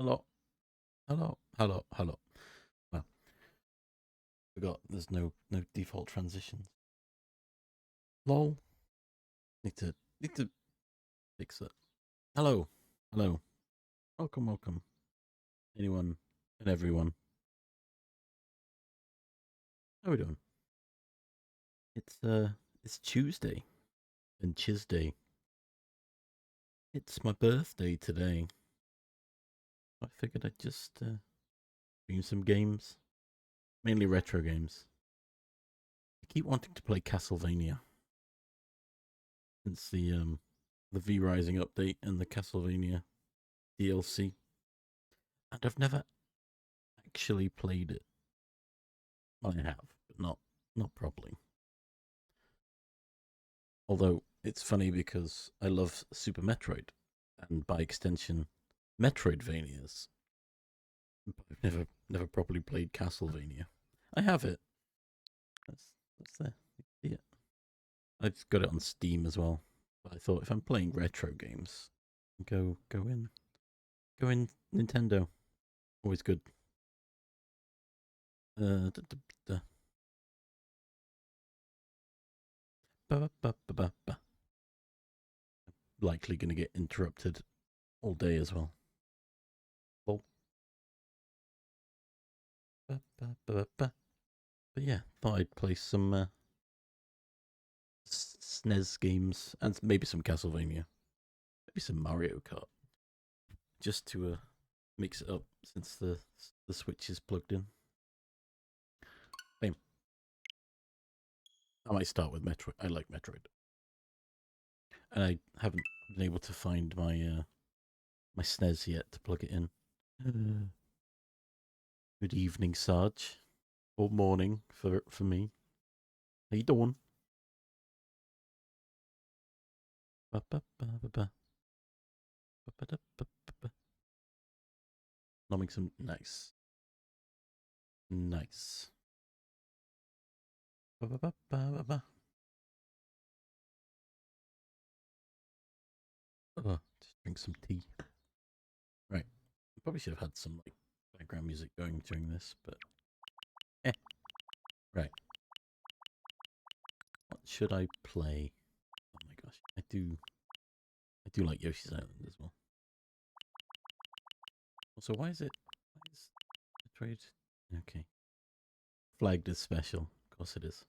Hello, hello. Well, forgot there's no default transitions. Lol. Need to fix it. Hello, hello. Welcome. Anyone and everyone. How we doing? It's Tuesday and Tuesday. It's my birthday today. I figured I'd just stream some games, mainly retro games. I keep wanting to play Castlevania since the V Rising update and the Castlevania DLC, and I've never actually played it. Well, I have, but not properly. Although it's funny because I love Super Metroid, and by extension, Metroidvanias. But I've never properly played Castlevania. I have it. That's there. Yeah, I've got it on Steam as well. But I thought if I'm playing retro games, go in Nintendo. Always good. Da, da, da. Ba, ba, ba, ba, ba. Likely going to get interrupted all day as well. Well, ba, ba, ba, ba. But yeah, thought I'd play some SNES games and maybe some Castlevania, maybe some Mario Kart, just to mix it up since the Switch is plugged in. Bam. I might start with Metroid. I like Metroid, and I haven't been able to find my SNES yet to plug it in. Good evening, Sarge, or morning for me. How you doing? Ba, ba, ba, ba, ba. Ba, ba, da, ba, ba, ba. Nomming some nice. Ba, ba, ba, ba, ba, ba. Just drink some tea. Right. Probably should have had some like background music going during this, but eh. Right. What should I play? Oh my gosh, I do like Yoshi's Island as well. Also, why is Metroid? Okay, flagged as special. Of course it is.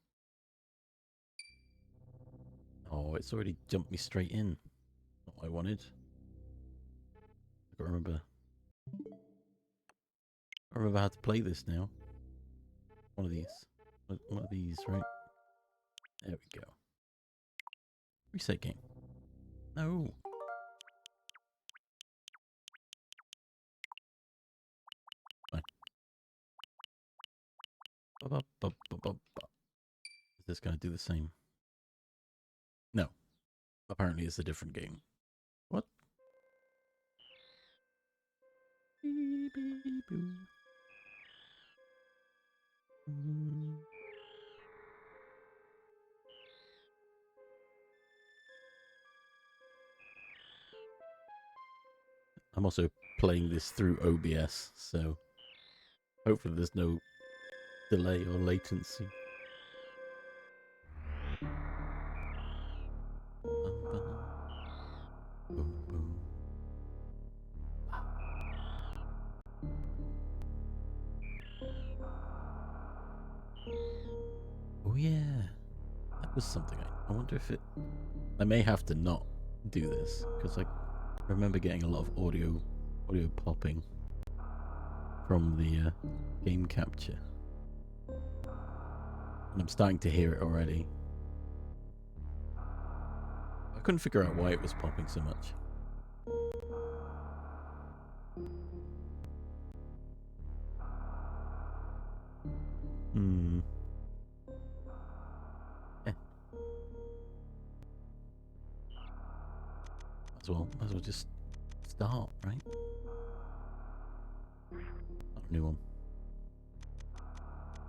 Oh, it's already jumped me straight in. Not what I wanted. I gotta remember. I remember how to play this now. One of these. One of these, right? There we go. Reset game. No. Fine. Is this gonna do the same? No. Apparently, it's a different game. What? I'm also playing this through OBS, so hopefully there's no delay or latency. Boom, boom. Oh yeah, that was something. I wonder if it. I may have to not do this because I remember getting a lot of audio popping from the game capture, and I'm starting to hear it already. I couldn't figure out why it was popping so much. Hmm. Yeah. Might as well just start, right? Oh, new one.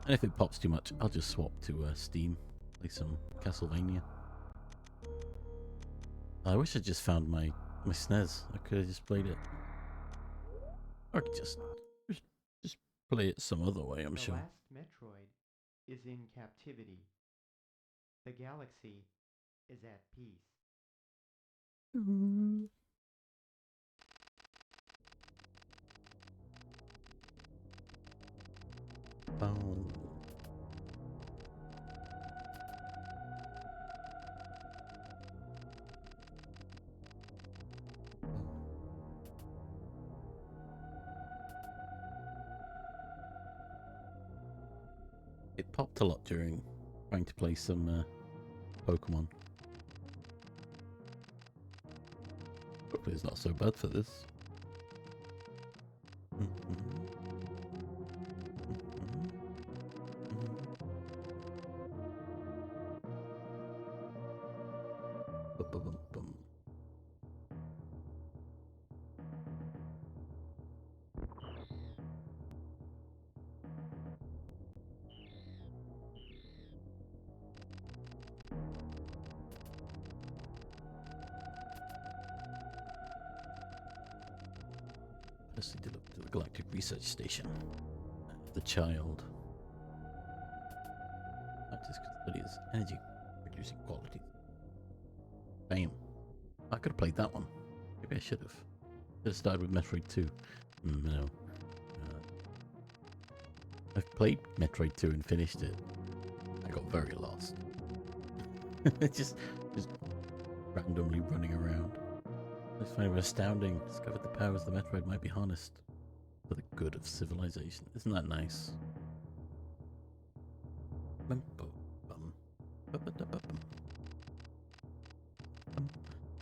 And if it pops too much, I'll just swap to Steam, play some Castlevania. I wish I just found my SNES. I could have just played it. I could just play it some other way, I'm The sure. last Metroid is in captivity. The galaxy is at peace. Boom. It popped a lot during trying to play some Pokemon. Hopefully it's not so bad for this. Personally delivered to the Galactic Research Station. The child. Scientists could study its energy producing qualities. Bam. I could have played that one. Maybe I should have. Should have started with Metroid 2. No. I've played Metroid 2 and finished it. I got very lost. just randomly running around. I find it astounding. Discovered the powers of the Metroid might be harnessed for the good of civilization. Isn't that nice?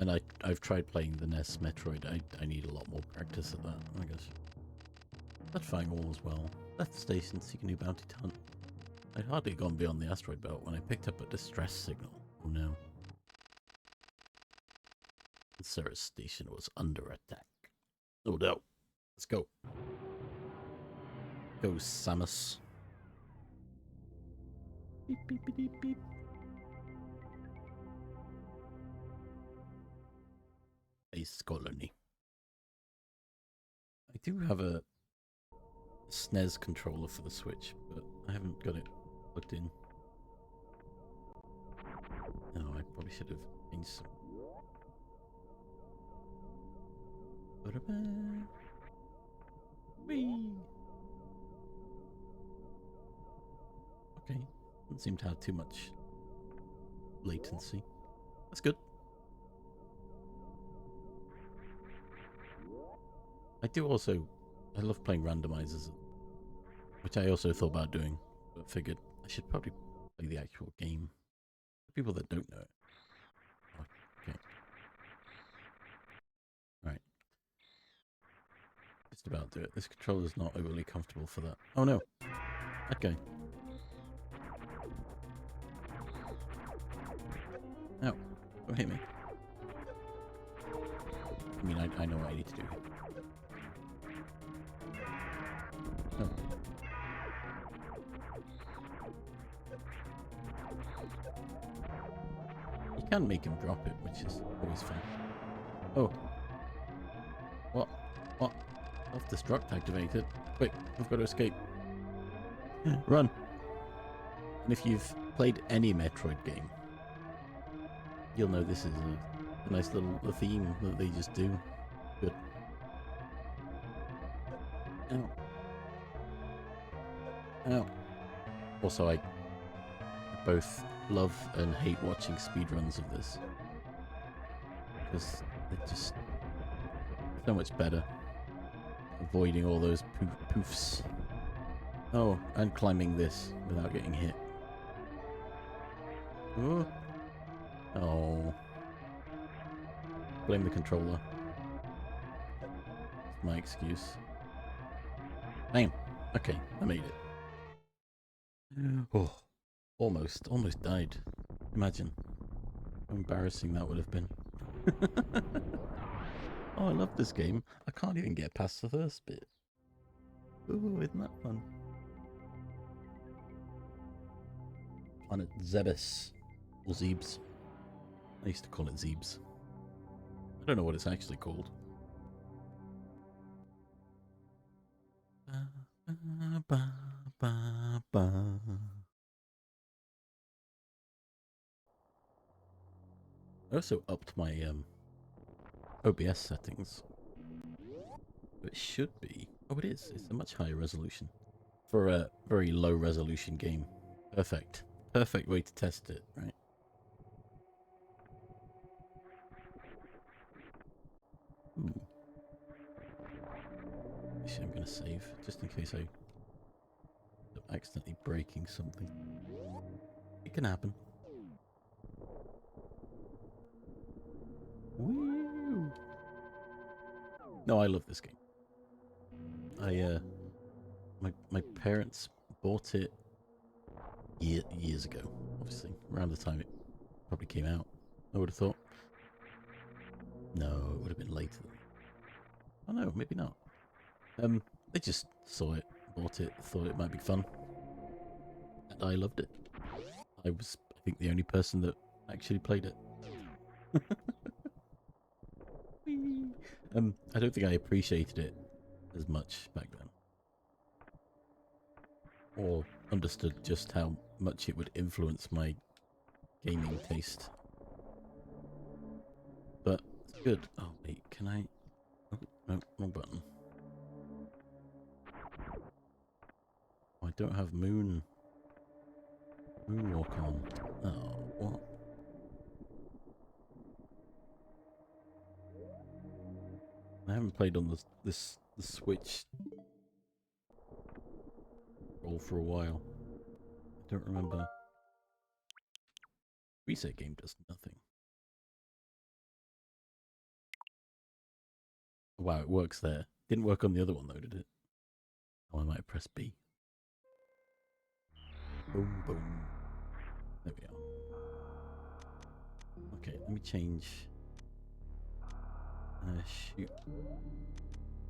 And I've tried playing the NES Metroid. I need a lot more practice at that, I guess. Notifying all as well. Left the station, seek a new bounty to hunt. I'd hardly gone beyond the asteroid belt when I picked up a distress signal. Oh no. Sarah's station was under attack. Oh no. Let's go. Go, Samus. Beep, beep, beep, beep, beep. Ace Colony. I do have a SNES controller for the Switch, but I haven't got it plugged in. No, I probably should have changed some. Whee! Okay, doesn't seem to have too much latency. That's good. I love playing randomizers, which I also thought about doing, but figured I should probably play the actual game. For people that don't know it. Okay. Right. Just about do it. This controller's not overly comfortable for that. Oh no. Okay. No. Don't hit me. I mean, I know what I need to do. No. You can make him drop it, which is always fun. Oh. What? What? Self-destruct activated. Quick, we've got to escape. Run. And if you've played any Metroid game, you'll know this is a nice little theme that they just do. Good. Ow. Ow. Also, I both love and hate watching speedruns of this. Because they're just so much better. Avoiding all those poofs. Oh, and climbing this without getting hit. Ooh. Oh. Blame the controller. That's my excuse. Bam. Okay, I made it. Oh, almost died. Imagine how embarrassing that would have been. Oh, I love this game. I can't even get past the first bit. Ooh, isn't that fun? Planet Zebes. Or Zebes. I used to call it Zebes. I don't know what it's actually called. Ba, ba, ba, ba. I also upped my OBS settings. It should be. Oh, it is. It's a much higher resolution for a very low resolution game. Perfect. Perfect way to test it, right? Ooh. Actually, I'm going to save just in case I end up accidentally breaking something. It can happen. Woo! No, I love this game. My parents bought it years ago, obviously, around the time it probably came out. I would have thought. No, it would have been later than that. Oh no, maybe not. They just saw it, bought it, thought it might be fun, and I loved it. I was, I think, the only person that actually played it. I don't think I appreciated it as much back then, or understood just how much it would influence my gaming taste. But it's good. Oh wait, can I? Oh, no, wrong button. Oh, I don't have Moonwalk on. Oh, what? I haven't played on the Switch roll for a while. I don't remember. Reset game does nothing. Wow, it works there. Didn't work on the other one though, did it? Oh, I might have pressed B. Boom, boom. There we are. Okay, let me change. Shoot. I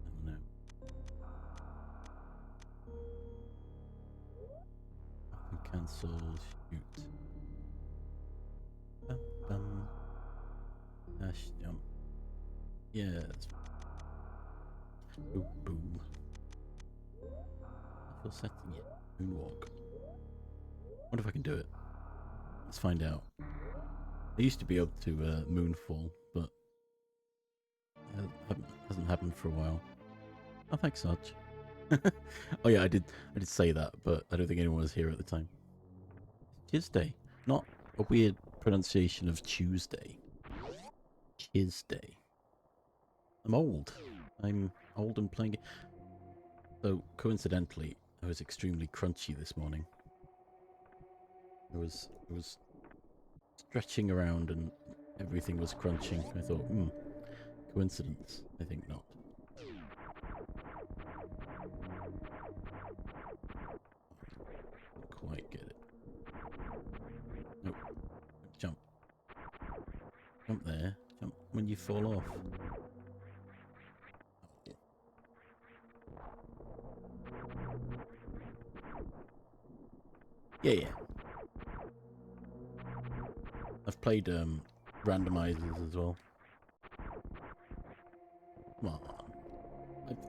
don't know. Weapon cancel. Shoot. Bum, bum. Dash jump. Yeah, that's fine. Boom, boom. I feel setting it. Moonwalk. Wonder if I can do it. Let's find out. I used to be able to moonfall, but it hasn't happened for a while. Oh, thanks, Sarge. Oh yeah, I did say that, but I don't think anyone was here at the time. Tuesday, not a weird pronunciation of Tuesday. Tuesday. I'm old. I'm old and playing it. So coincidentally, I was extremely crunchy this morning. I was stretching around and everything was crunching. I thought, coincidence? I think not. Didn't quite get it. Nope. Jump. Jump there. Jump when you fall off. Oh. Yeah. I've played randomizers as well. Come on.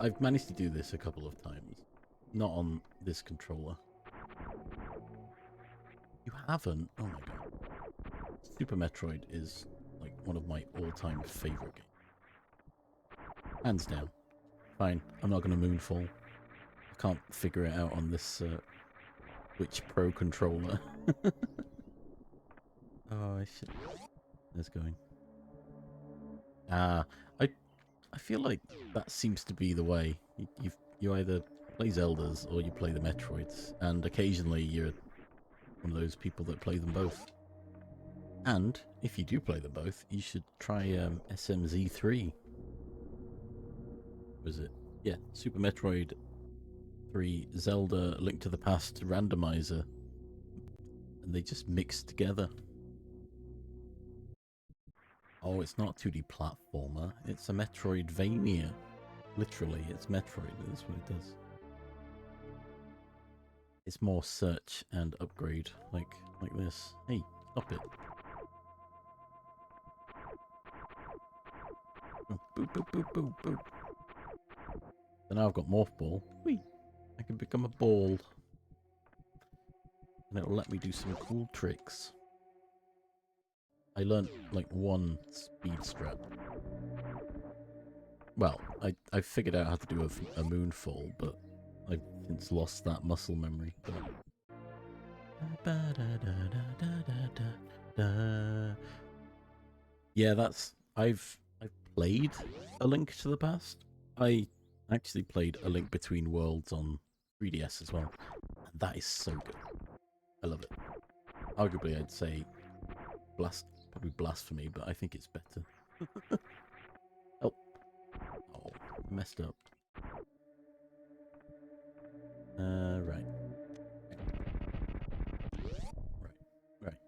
I've managed to do this a couple of times. Not on this controller. You haven't? Oh my god. Super Metroid is like one of my all-time favorite games. Hands down. Fine, I'm not going to moonfall. I can't figure it out on this Switch Pro controller. Oh, I should. There's going. Ah, I feel like that seems to be the way. You either play Zeldas or you play the Metroids, and occasionally you're one of those people that play them both. And if you do play them both, you should try SMZ3. Was it? Yeah, Super Metroid 3, Zelda, Link to the Past randomizer, and they just mix together. Oh, it's not 2D platformer. It's a Metroidvania. Literally, it's Metroid. That's what it does. It's more search and upgrade, like this. Hey, stop it. Oh, boop, boop, boop, boop, boop. So now I've got Morph Ball. Whee! I can become a ball. And it'll let me do some cool tricks. I learned like one speed strat. Well, I figured out how to do a moonfall, but I've since lost that muscle memory. Yeah, that's I've played A Link to the Past. I actually played A Link Between Worlds on 3DS as well. And that is so good. I love it. Arguably, I'd say probably blasphemy, but I think it's better. Oh, I messed up. Right. Right.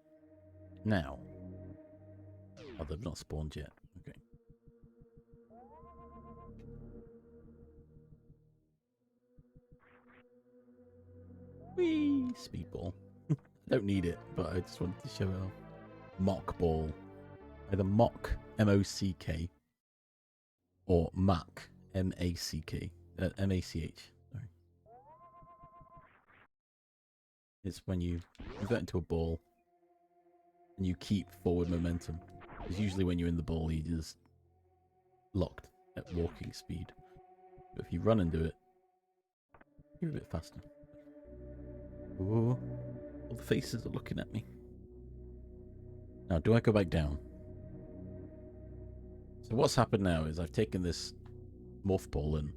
Now. Oh, they've not spawned yet. Okay. Whee! Speedball. I don't need it, but I just wanted to show it off. Mock ball. Either mock, M-O-C-K, or mac, M-A-C-K. M-A-C-H. Sorry. It's when you convert into a ball and you keep forward momentum. Because usually when you're in the ball, you're just locked at walking speed. But if you run and do it, you're a bit faster. Ooh, all the faces are looking at me. Now, do I go back down? So what's happened now is I've taken this morph ball and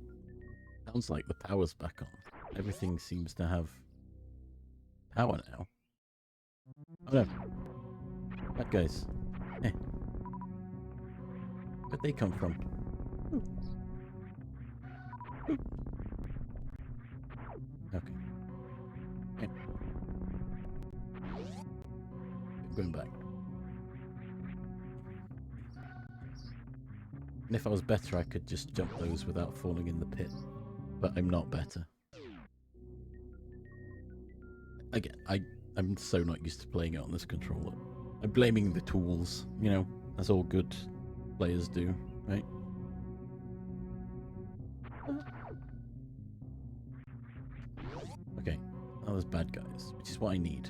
sounds like the power's back on. Everything seems to have power now. Oh no. Bad guys. Hey. Where'd they come from? Ooh. Ooh. Okay. Yeah. I'm going back. And if I was better, I could just jump those without falling in the pit. But I'm not better. Again, I'm so not used to playing it on this controller. I'm blaming the tools, you know, as all good players do, right? Okay, now there's bad guys, which is what I need.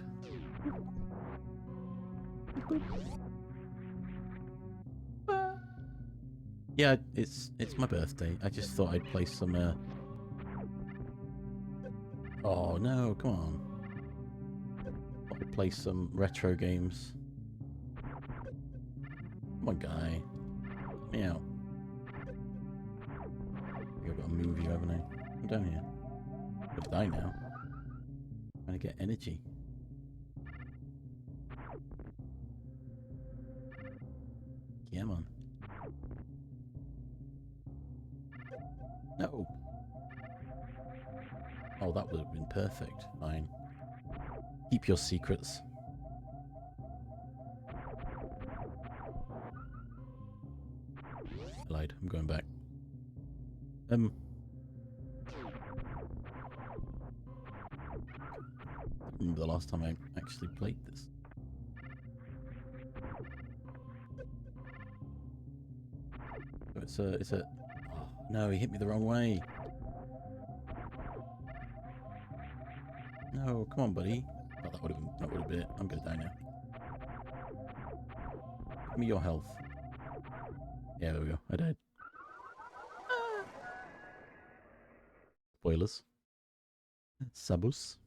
Yeah, it's my birthday. I just thought I'd play some. Oh no, come on! I'd play some retro games. Come on, guy. Let me out. I've got to move you, haven't I? I'm down here. I'm gonna die now. I'm gonna get energy. Yeah, man. No. Oh, that would have been perfect. Fine. Keep your secrets. I lied. I'm going back. Remember the last time I actually played this. So it's a. Oh, no, he hit me the wrong way. No, come on, buddy. Oh, that would have been it. I'm gonna die now. Give me your health. Yeah, there we go. I died. Spoilers. Sabus.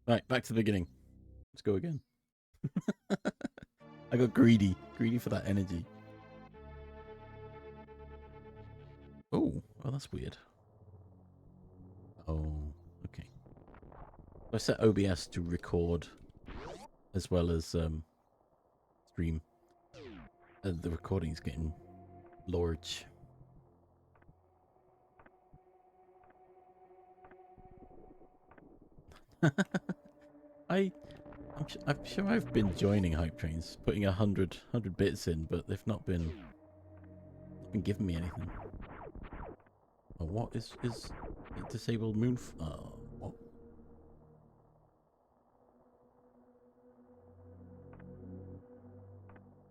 Right, back to the beginning. Let's go again. I got greedy. Greedy for that energy. Oh, well, that's weird. Oh, okay. I set OBS to record as well as stream. And the recording's getting large. I'm sure I've been joining hype trains, putting 100 bits in, but they've not been giving me anything. Oh, what is it disabled moon? Oh, what?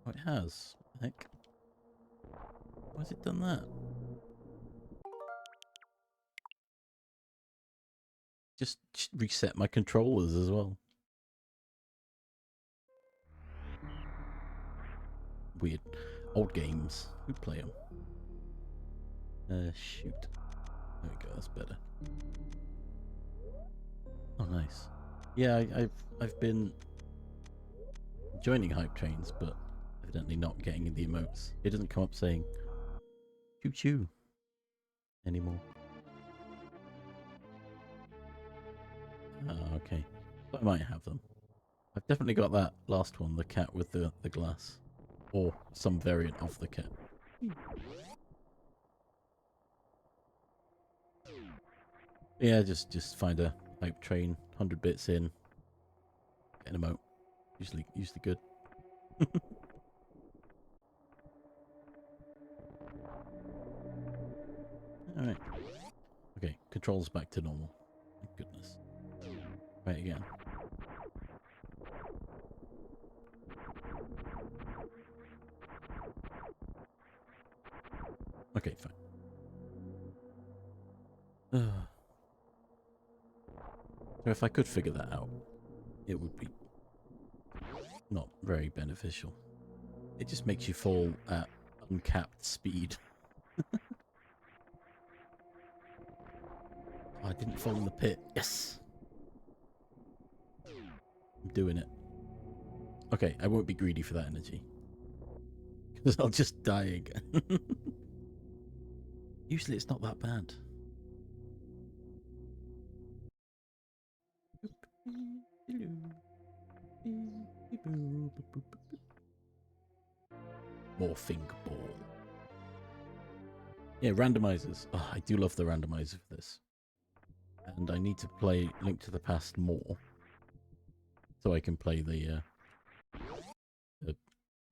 Oh, it has. What the heck? Why has it done that? Just reset my controllers as well. Weird. Old games. Who play them? Shoot. There we go. That's better. Oh, nice. Yeah, I've been joining hype trains, but evidently not getting the emotes. It doesn't come up saying "choo choo" anymore. Oh, okay. I might have them. I've definitely got that last one, the cat with the glass, or some variant of the cat. Yeah, just find a hype train, 100 bits in, get an emote. Usually good. Alright. Okay, controls back to normal. Thank goodness. Right again. Okay, fine. So if I could figure that out, it would be not very beneficial. It just makes you fall at uncapped speed. Oh, I didn't fall in the pit. Yes! I'm doing it. Okay, I won't be greedy for that energy. Because I'll just die again. Usually it's not that bad. Morphing ball. Yeah, randomizers. Oh, I do love the randomizer for this. And I need to play Link to the Past more. So I can play the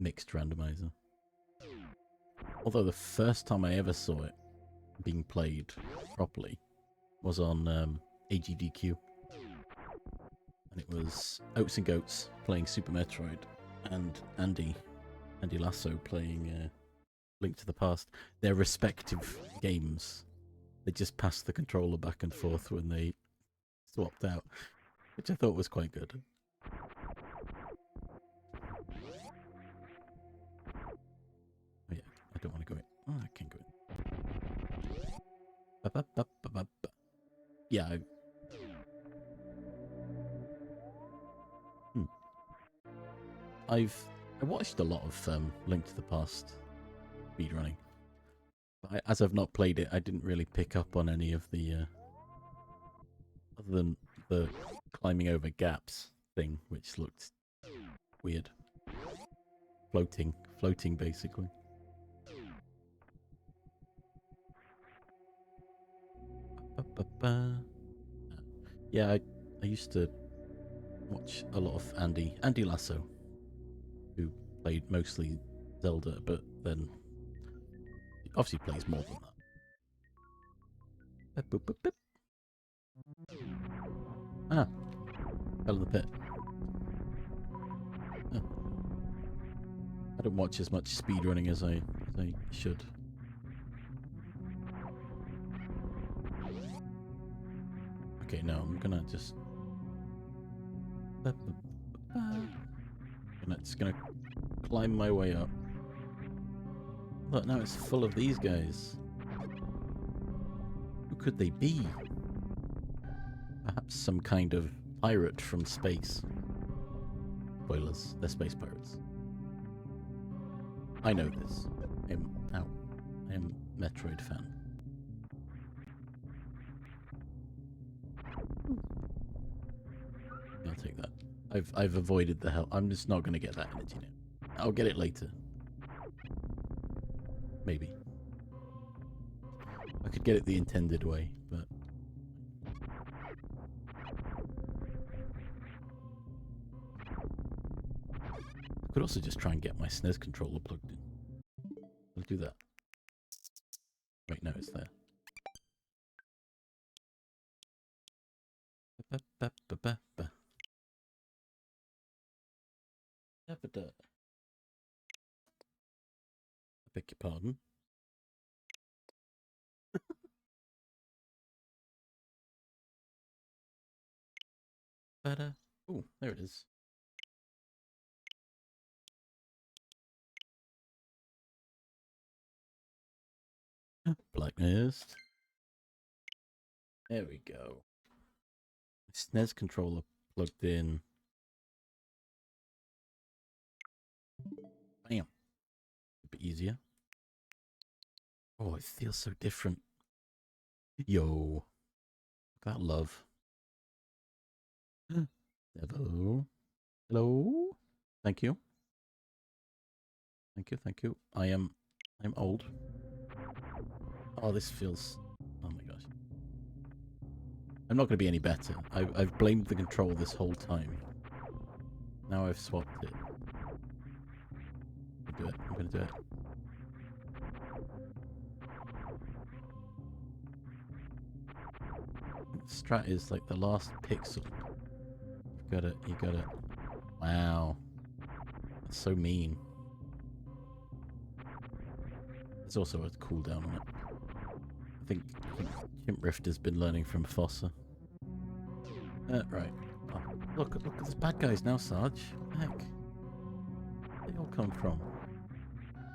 mixed randomizer. Although the first time I ever saw it being played properly was on AGDQ. And it was Oats and Goats playing Super Metroid and Andy Lasso playing Link to the Past. Their respective games. They just passed the controller back and forth when they swapped out, which I thought was quite good. Oh yeah, I don't want to go in. Oh, I can go in. Yeah, I watched a lot of Link to the Past speedrunning. But as I've not played it, I didn't really pick up on any of the other than the climbing over gaps thing, which looked weird. Floating basically. Yeah, I used to watch a lot of Andy Lasso, who played mostly Zelda, but then he obviously plays more than that. Boop, boop, boop. Ah, fell in the pit. Oh. I don't watch as much speedrunning as I should. Okay, no, I'm gonna just. And it's gonna climb my way up. Look, now it's full of these guys. Who could they be? Perhaps some kind of pirate from space. Spoilers, they're space pirates. I know this. I am Metroid fan. I'll take that. I've avoided the hell. I'm just not going to get that energy now. I'll get it later. Maybe. I could get it the intended way, but I could also just try and get my SNES controller plugged in. I'll do that. Wait, no, it's there. I beg your pardon. better. Oh, there it is. Blackness. There we go. SNES controller plugged in. Bam. A bit easier. Oh, it feels so different. Yo. That love. Hello. Hello. Thank you. Thank you. Thank you. I'm old. Oh, this feels. Oh my gosh. I'm not going to be any better. I've blamed the control this whole time. Now I've swapped it. I'm going to do it. I'm going to do it. Strat is like the last pixel. You've got it. You got it. Wow. That's so mean. There's also a cooldown on it. I think Chimp Rift has been learning from Fossa. Right. Oh, look at these bad guys now, Sarge. What the heck? Where they all come from?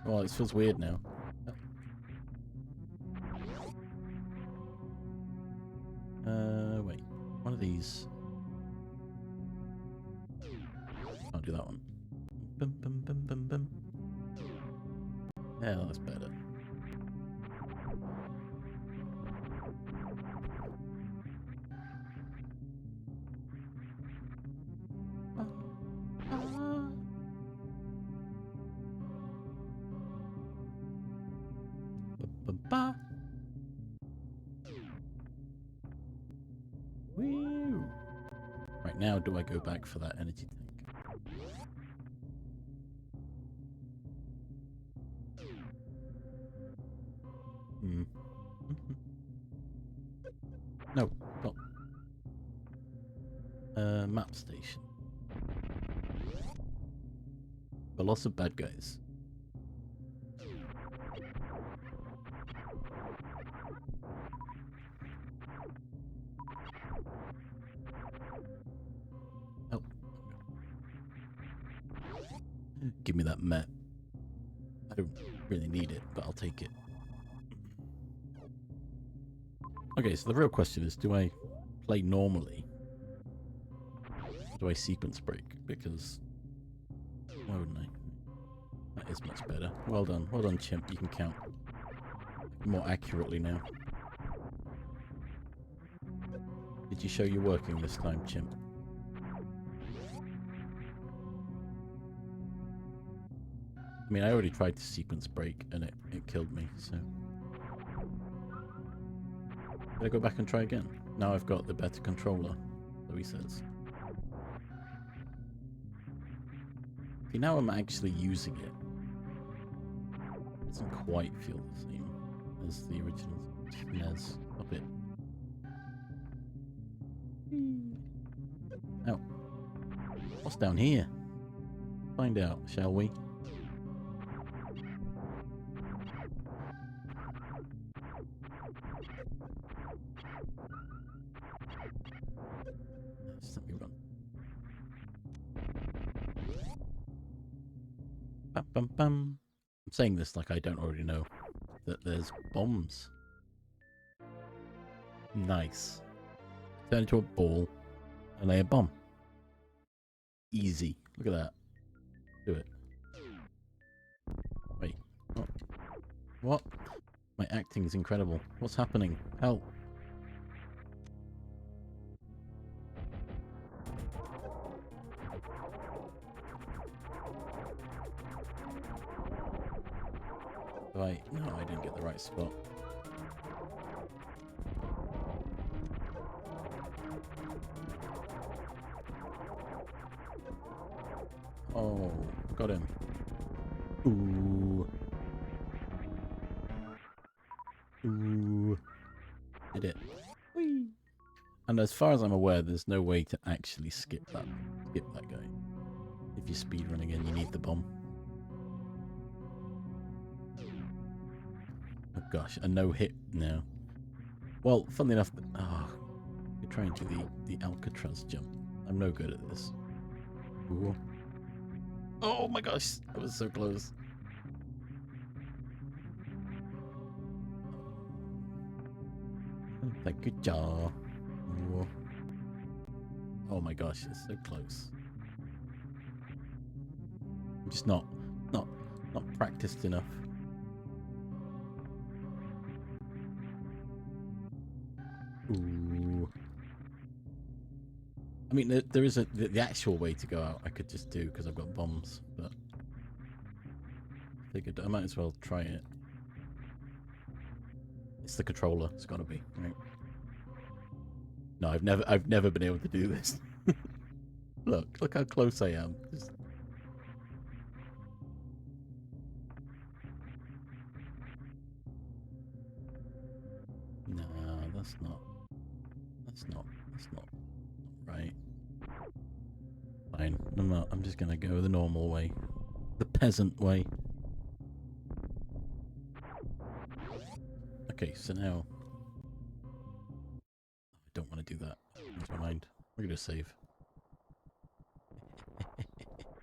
Oh, this feels weird now. Wait. One of these. I'll do that one. Bum, bum, bum, bum, bum. Yeah, that's better. Ba. Woo! Right now, do I go back for that energy tank? Hmm. No, stop. Map station. But lots of bad guys. Oh. Give me that map. I don't really need it, but I'll take it. Okay, so the real question is, do I play normally? Or do I sequence break? Because why wouldn't I? That is much better. Well done. Well done, Chimp. You can count more accurately now. Did you show you're working this time, Chimp? I mean, I already tried to sequence break and it killed me, so... Did I go back and try again? Now I've got the better controller, so he says. See, now I'm actually using it. It doesn't quite feel the same as the original SNES. Stop it. Now, what's down here? Find out, shall we? Just let me run. Bum, bum, bum. I'm saying this like I don't already know that there's bombs. Nice. Turn into a ball and lay a bomb. Easy. Look at that. Do it. Wait. Oh. What? My acting is incredible. What's happening? Help. Right. No, I didn't get the right spot. Oh, got him. Ooh. Ooh. Did it. Whee. And as far as I'm aware, there's no way to actually skip that guy. If you're speedrunning and you need the bomb. Oh gosh, a no hit now. Well, funnily enough, you're trying to do the Alcatraz jump. I'm no good at this. Ooh. Oh my gosh, that was so close. Thank you, Jaw. Ooh. Oh my gosh, it's so close. I'm just not practiced enough. Ooh. I mean, there is the actual way to go out I could just do because I've got bombs, but I figured I might as well try it. It's the controller. It's got to be, right? No, I've never been able to do this. Look how close I am. Just... No, that's not right. Fine. I'm just gonna go the normal way. The peasant way. Okay, so now I don't want to do that. Never mind. We're gonna save.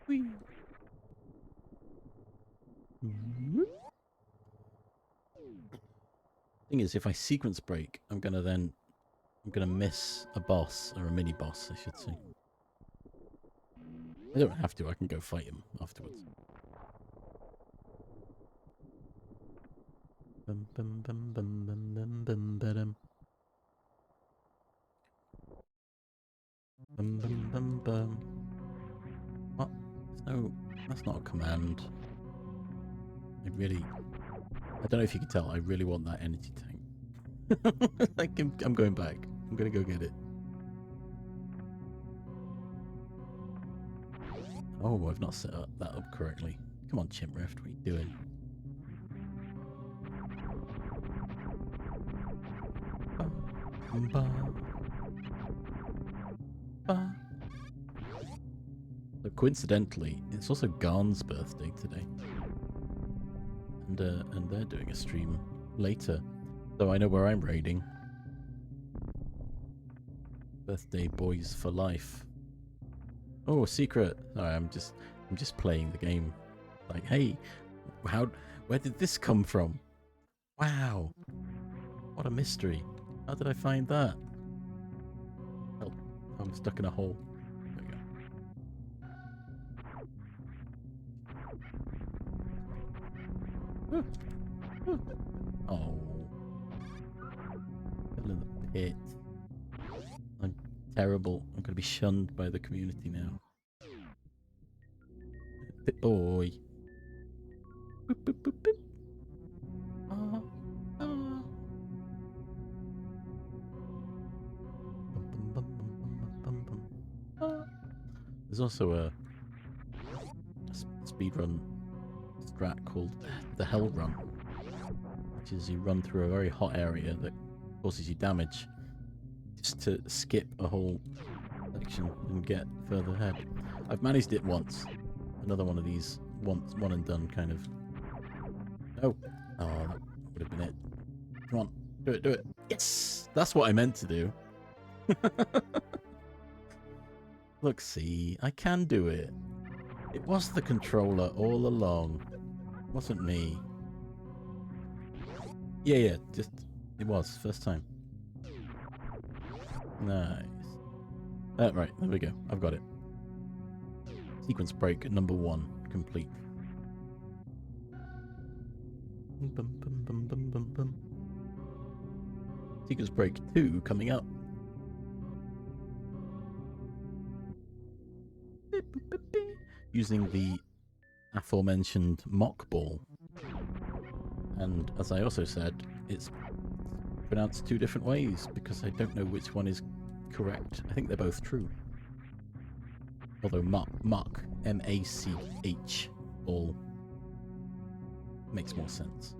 Whee. Thing is, if I sequence break, I'm gonna miss a boss, or a mini boss, I should say. I don't have to. I can go fight him afterwards. Bum, bum, bum, bum, bum, bum, bum, ba-dum. Bum, bum, bum, bum. What? No, that's not a command. I don't know if you can tell, I really want that energy tank. Like, I'm going back. I'm gonna go get it. Oh, I've not set that up correctly. Come on, Chimrift, what are you doing? So coincidentally, it's also Garn's birthday today. And they're doing a stream later. So I know where I'm raiding. Birthday boys for life. Oh, secret. Sorry, I'm just playing the game. Like, hey, where did this come from? Wow. What a mystery. How did I find that? Help. I'm stuck in a hole. There we go. Oh. Fell in the pit. I'm terrible. I'm going to be shunned by the community now. Pit boy. Boop, boop, boop, boop. Ah, ah. Bum, bum, bum, bum, bum, bum. Ah. There's also a speedrun strat called the Hell Run, which is you run through a very hot area that causes you damage just to skip a whole section and get further ahead. I've managed it once. Another one of these one and done kind of. Oh, that would have been it. Come on, do it. Yes, that's what I meant to do. Look, see, I can do it. It was the controller all along. It wasn't me. Yeah, just it was first time. Nice. Right, there we go. I've got it. Sequence break number 1 complete. Bum, bum, bum, bum, bum, bum. Sequence break 2 coming up. Using the aforementioned mock ball. And as I also said, it's pronounced 2 different ways because I don't know which one is correct. I think they're both true. Although Mach, M-A-C-H, ball makes more sense.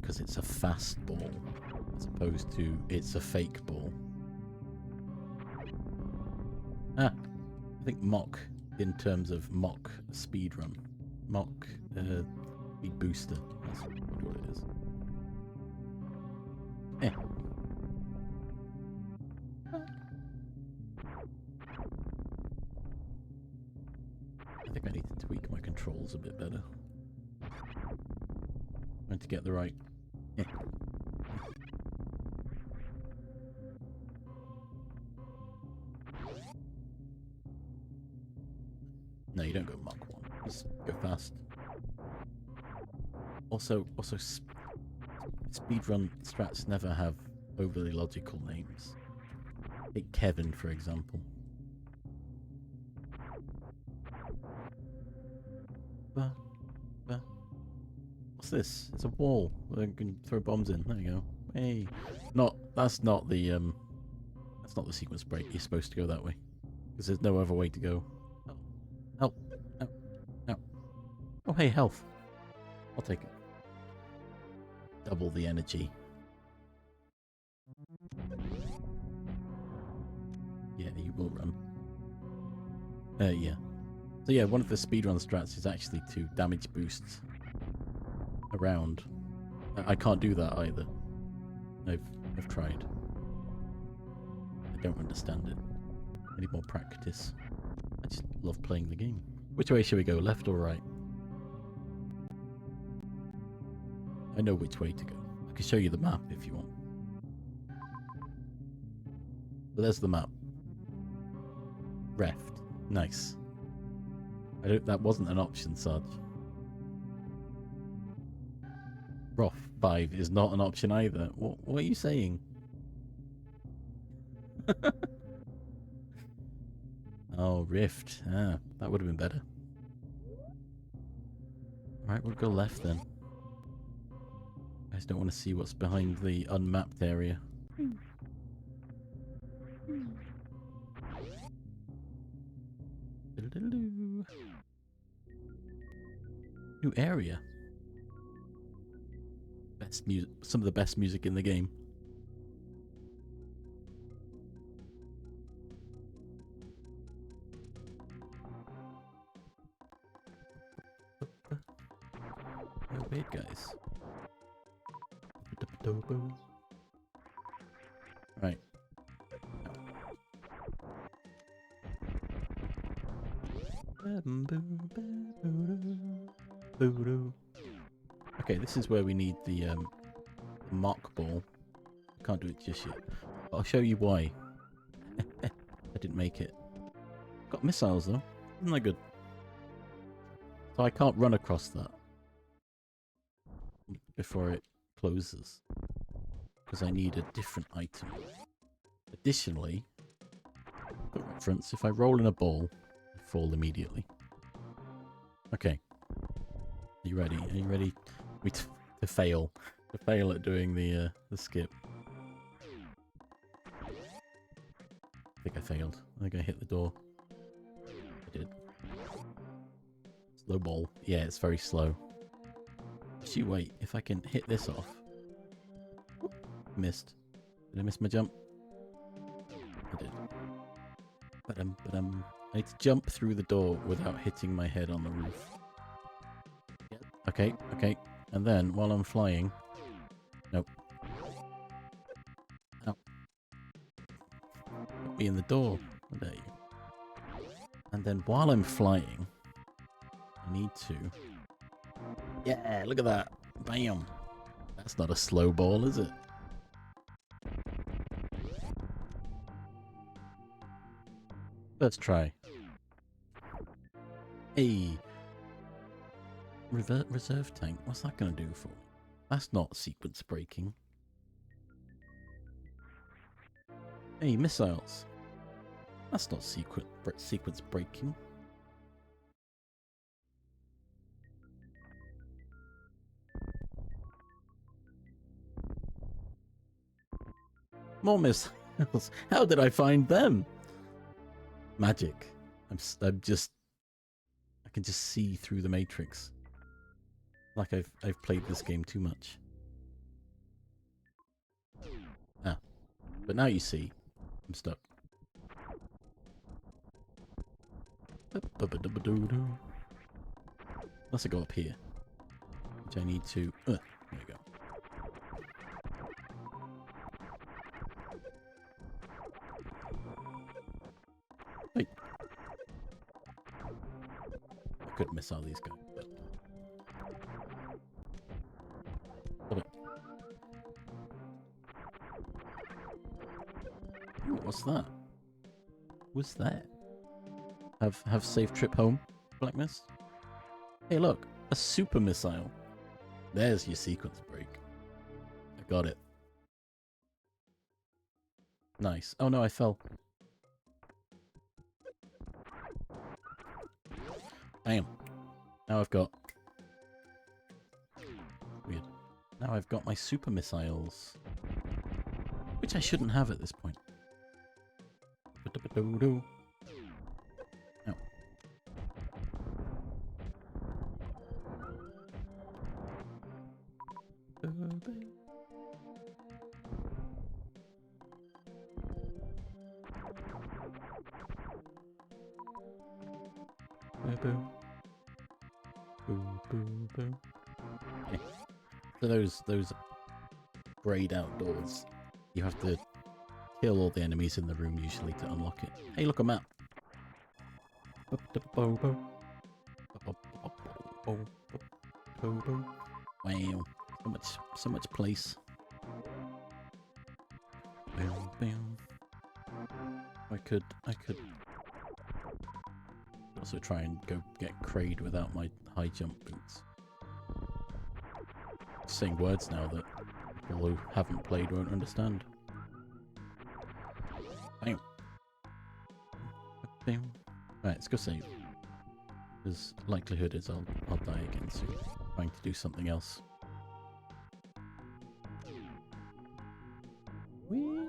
Because it's a fast ball, as opposed to it's a fake ball. I think Mach, in terms of Mach speedrun. Mach speed booster, that's what it is. controls a bit better. Trying to get the right... No, you don't go Mach 1. Just go fast. Also, speedrun strats never have overly logical names. Take Kevin, for example. What's this? It's a wall. I can throw bombs in. There you go. Hey, that's not the sequence break. You're supposed to go that way because there's no other way to go. Oh, help! No, no. Oh, hey, health. I'll take it. Double the energy. Yeah, you will run. Yeah. So yeah, one of the speedrun strats is actually to damage boost around. I can't do that either. I've tried. I don't understand it. I need more practice. I just love playing the game. Which way should we go, left or right? I know which way to go. I can show you the map if you want. But there's the map. Reft. Nice. That wasn't an option, Sarge. Roth 5 is not an option either. What are you saying? Oh, Rift. Ah, that would have been better. Alright, we'll go left then. I just don't want to see what's behind the unmapped area. New area. Best music. Some of the best music in the game. Oh, wait, guys. Right. Okay, this is where we need the Mach ball. I can't do it just yet. But I'll show you why. I didn't make it. Got missiles though. Isn't that good? So I can't run across that before it closes. Because I need a different item. Additionally, for reference, if I roll in a ball, I fall immediately. Okay. Are you ready? Are you ready to fail? To fail at doing the skip. I think I failed. I think I hit the door. I did. Slow ball. Yeah, it's very slow. Actually, wait. If I can hit this off. Missed. Did I miss my jump? I did. I need to jump through the door without hitting my head on the roof. Okay, okay. And then, while I'm flying... Nope. Ow. Put me in the door. There you. And then, while I'm flying... I need to... Yeah, look at that. Bam. That's not a slow ball, is it? Let's try. Hey. Reserve tank. What's that going to do for me? That's not sequence breaking. Hey, missiles. That's not sequence breaking. More missiles. How did I find them? Magic. I'm just... I can just see through the matrix. Like I've played this game too much. Ah. But now you see. I'm stuck. Unless I go up here. Which I need to... there we go. Hey. I could miss missile these guys. But... Stop it. Ooh, what's that? What's that? Have safe trip home, Black Mist? Hey, look, a super missile. There's your sequence break. I got it. Nice. Oh no, I fell. Bam. Now I've got... Weird. Now I've got my super missiles. Which I shouldn't have at this point. Ow. Okay. So those grayed outdoors, you have to kill all the enemies in the room usually to unlock it. Hey, look, a map. Wow, so much place. I could also try and go get Kraid without my high jump boots. Saying words now that people who haven't played won't understand. Bam. Bam. Right, let's go save. Because likelihood is I'll die again soon. Trying to do something else. Woo!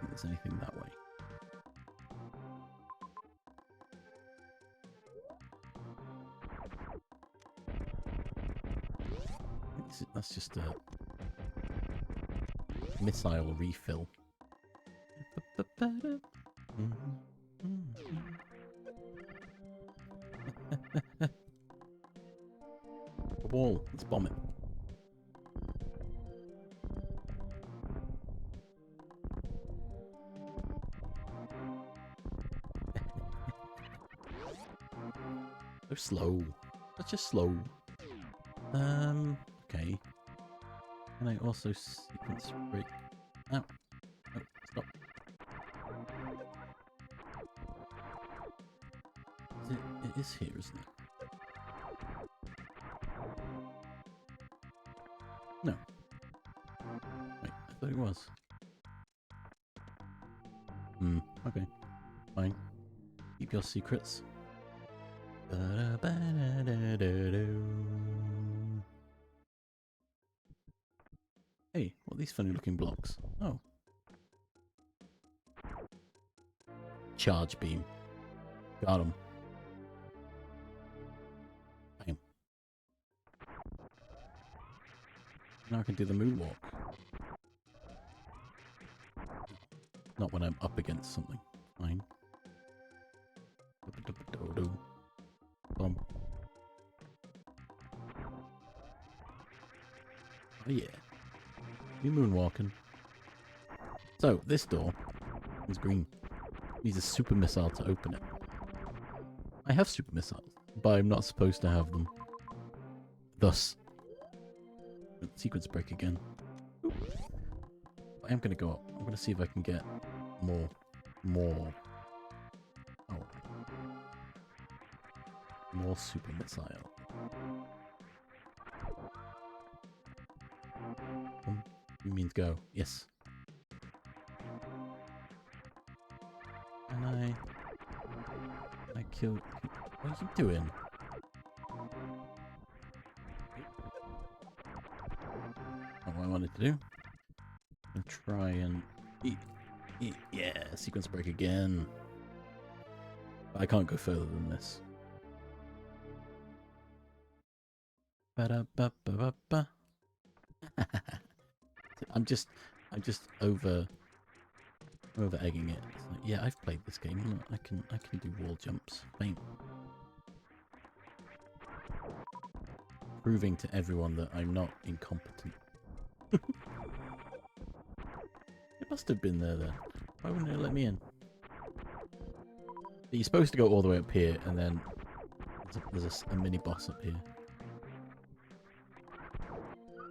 If there's anything that way. That's just a missile refill. Wall, let's bomb it. So slow. That's just slow. Okay. Can I also sequence break? Ow. Oh, stop. It is here, isn't it? No. Wait, I thought it was. Okay. Fine. Keep your secrets. Hey, what are these funny looking blocks? Oh. Charge beam. Got him. Bam. Now I can do the moonwalk. Not when I'm up against something. Fine. Boom. Oh yeah. You moonwalking. So, this door is green. Needs a super missile to open it. I have super missiles, but I'm not supposed to have them. Thus. Sequence break again. Oop. I am going to go up. I'm going to see if I can get more. Oh. More super missile. You means go. Yes. Can I kill... What are you doing? Not what I wanted to do. And try and eat. Yeah, sequence break again. But I can't go further than this. Ba-da-ba-ba-ba-ba. I'm just over egging it. It's like, yeah, I've played this game. Look, I can do wall jumps. Fine. proving to everyone that I'm not incompetent. It must have been there then. Why wouldn't it let me in? You're supposed to go all the way up here, and then there's a mini boss up here.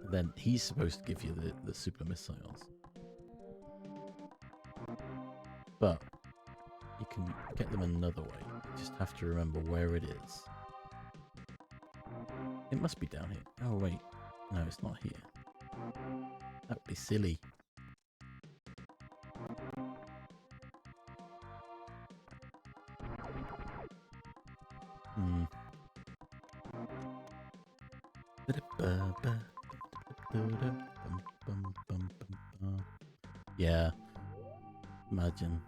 And then he's supposed to give you the super missiles. But you can get them another way. You just have to remember where it is. It must be down here. Oh wait, no, it's not here. That would be silly. Hmm. Yeah. Imagine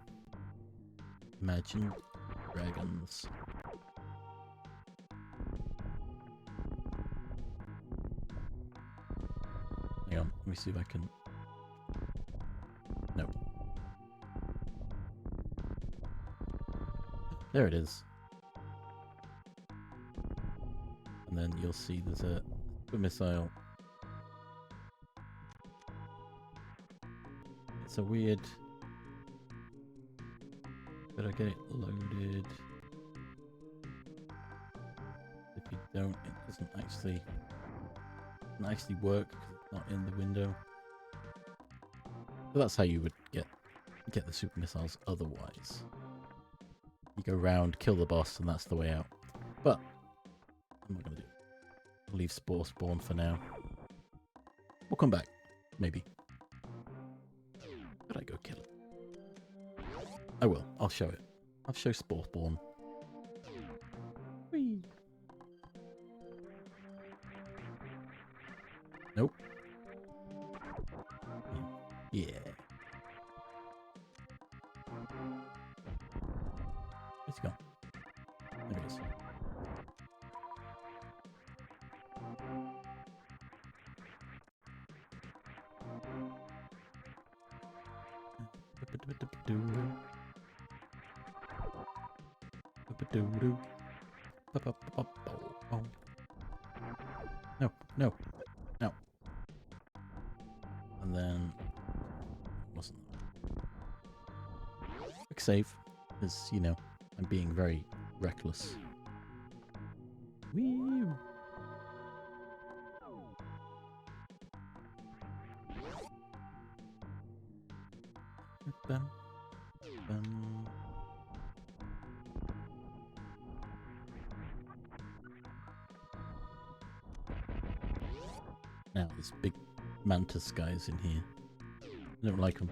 dragons. Hang on, let me see if I can... No. There it is. And then you'll see there's a missile. It's a weird... Did I get it loaded? If you don't, it doesn't actually work because it's not in the window. So that's how you would get the super missiles otherwise. You go round, kill the boss, and that's the way out. But I'm not gonna do it. I'll leave Spore Spawn for now. We'll come back, maybe. Could I go kill it? I will. I'll show it. I'll show Spore Spawn. Whee! Nope. Yeah. Where's he gone? There he is. No, no, no. And then wasn't quick save, because you know I'm being very reckless. Woo! Bum, bum. Now there's big mantis guys in here. I don't like them.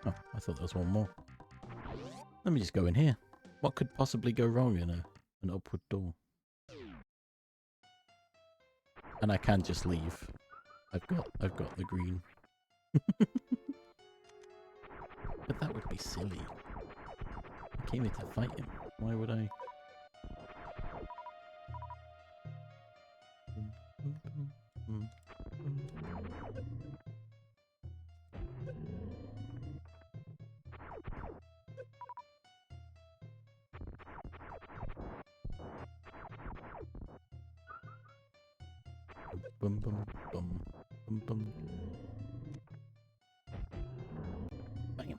Oh, I thought there was one more. Let me just go in here. What could possibly go wrong in an upward door? And I can just leave. I've got the green. But that would be silly. I came here to fight him. Why would I? Bum bum bum bum bum. Bam.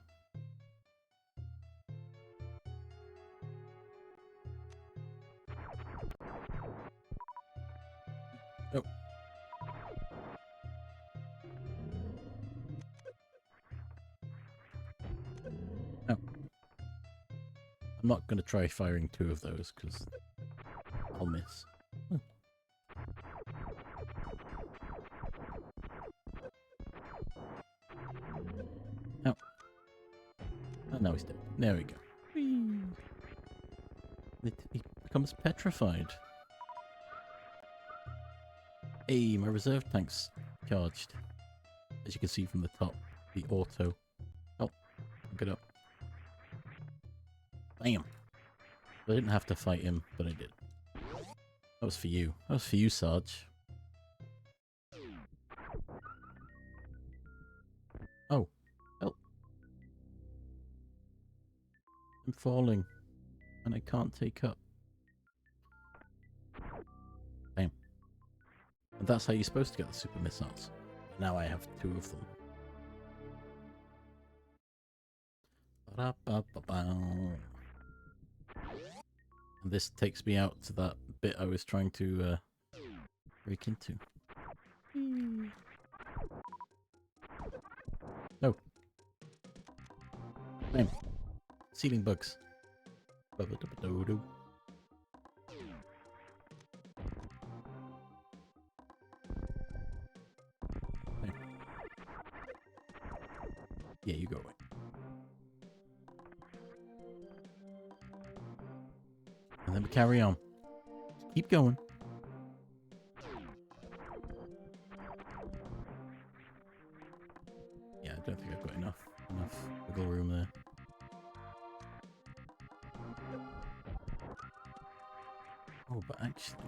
Oh. Oh. I'm not going to try firing two of those because I'll miss. Oh. Oh, now he's dead. There we go. Whee. He becomes petrified. Hey, my reserve tank's charged. As you can see from the top, the auto. Oh, get up. Bam! I didn't have to fight him, but I did. That was for you. That was for you, Sarge. Oh. Help. I'm falling. And I can't take up. Bam. And that's how you're supposed to get the super missiles. Now I have 2 of them. And this takes me out to that bit I was trying to break into. No. Bam. Ceiling bugs. Ba-ba-da-ba-do-do. Bam. Yeah, you go away. And then we carry on. Keep going. Yeah, I don't think I've got enough wiggle room there. Oh, but actually...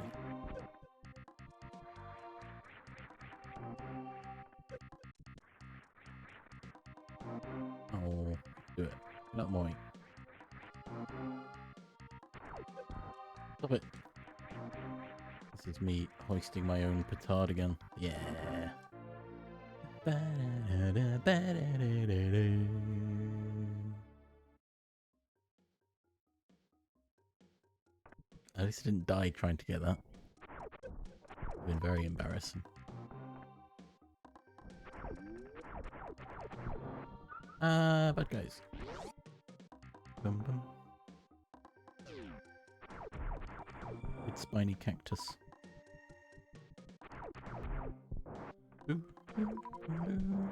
Oh, do it. Not mine. Stop it. This is me hoisting my own petard again. Yeah. At least I didn't die trying to get that. It's been very embarrassing. Bad guys. Bum bum. With spiny cactus. Ooh, ooh, ooh.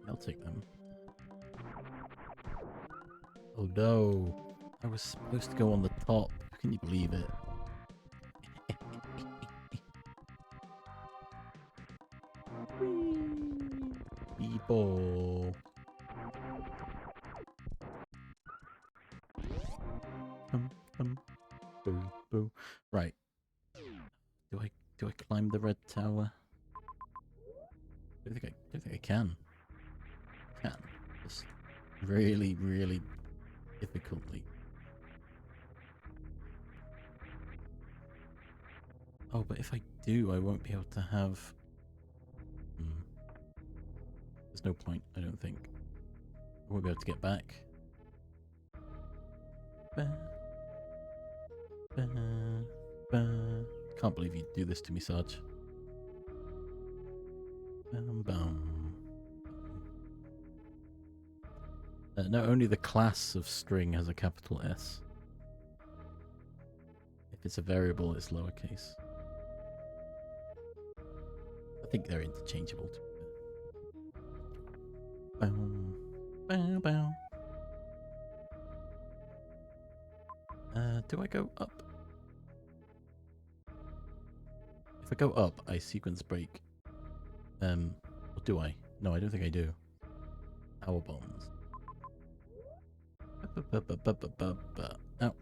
I'll take them. Oh no. I was supposed to go on the top. Can you believe it? People. Boo, boo. Right. Do I climb the red tower? Don't think I can. Can. Just really, really difficultly. Oh, but if I do, I won't be able to have... There's no point, I don't think. I won't be able to get back. Can't believe you'd do this to me, Sarge. Not only the class of string has a capital S. If it's a variable, it's lowercase. I think they're interchangeable. Do I go up? If I go up, I sequence break. Or do I? No, I don't think I do. Power bombs. Ow.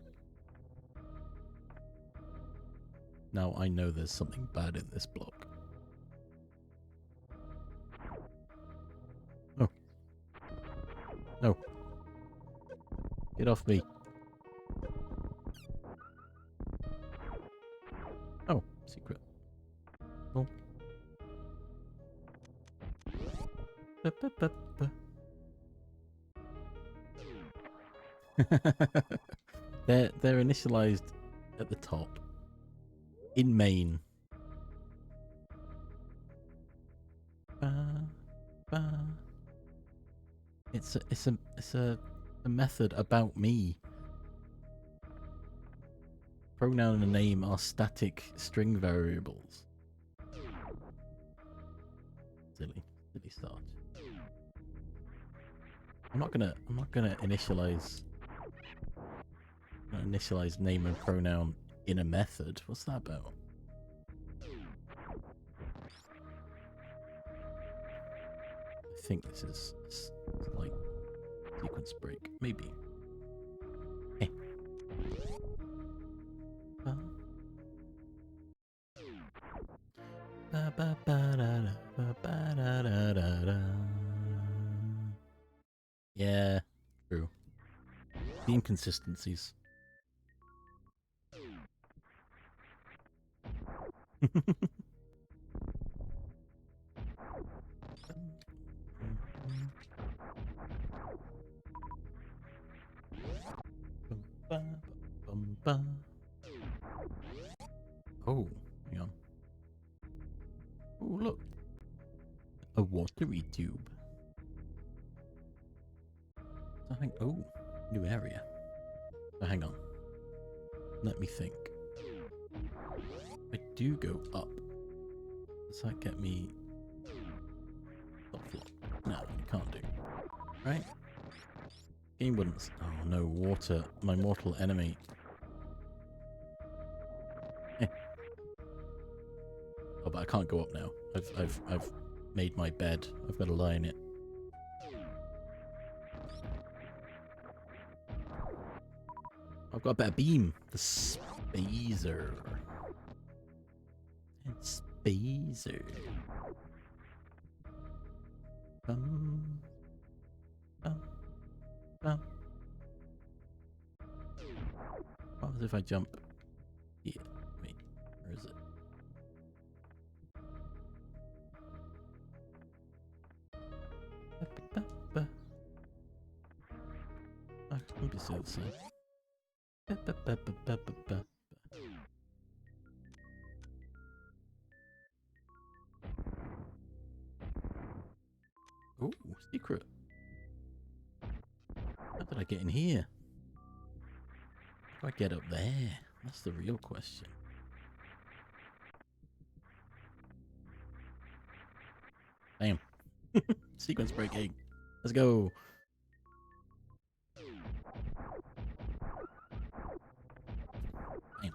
Now I know there's something bad in this block. Oh. No. Get off me. Oh, secret. Oh. They're initialized at the top. In main. It's a method about me. Pronoun and name are static string variables. Silly start. I'm not gonna initialize name and pronoun in a method. What's that about? I think this is like sequence break, maybe. Eh. Yeah, true. The inconsistencies. Oh, hang on. Oh, look. A watery tube. I think, oh, new area. So hang on. Let me think. I do go up. Does that get me... No, it can't do. Right? Game wouldn't... Oh no, water. My mortal enemy. Oh, but I can't go up now. I've made my bed. I've got to lie in it. I've got a better beam. The Spazer. It's Spazer. Bum, bum, bum. What happens if I jump here? Wait, where is it? Let me see the side. Oh, secret. How did I get in here? How do I get up there? That's the real question. Damn. Sequence breaking. Let's go. Damn.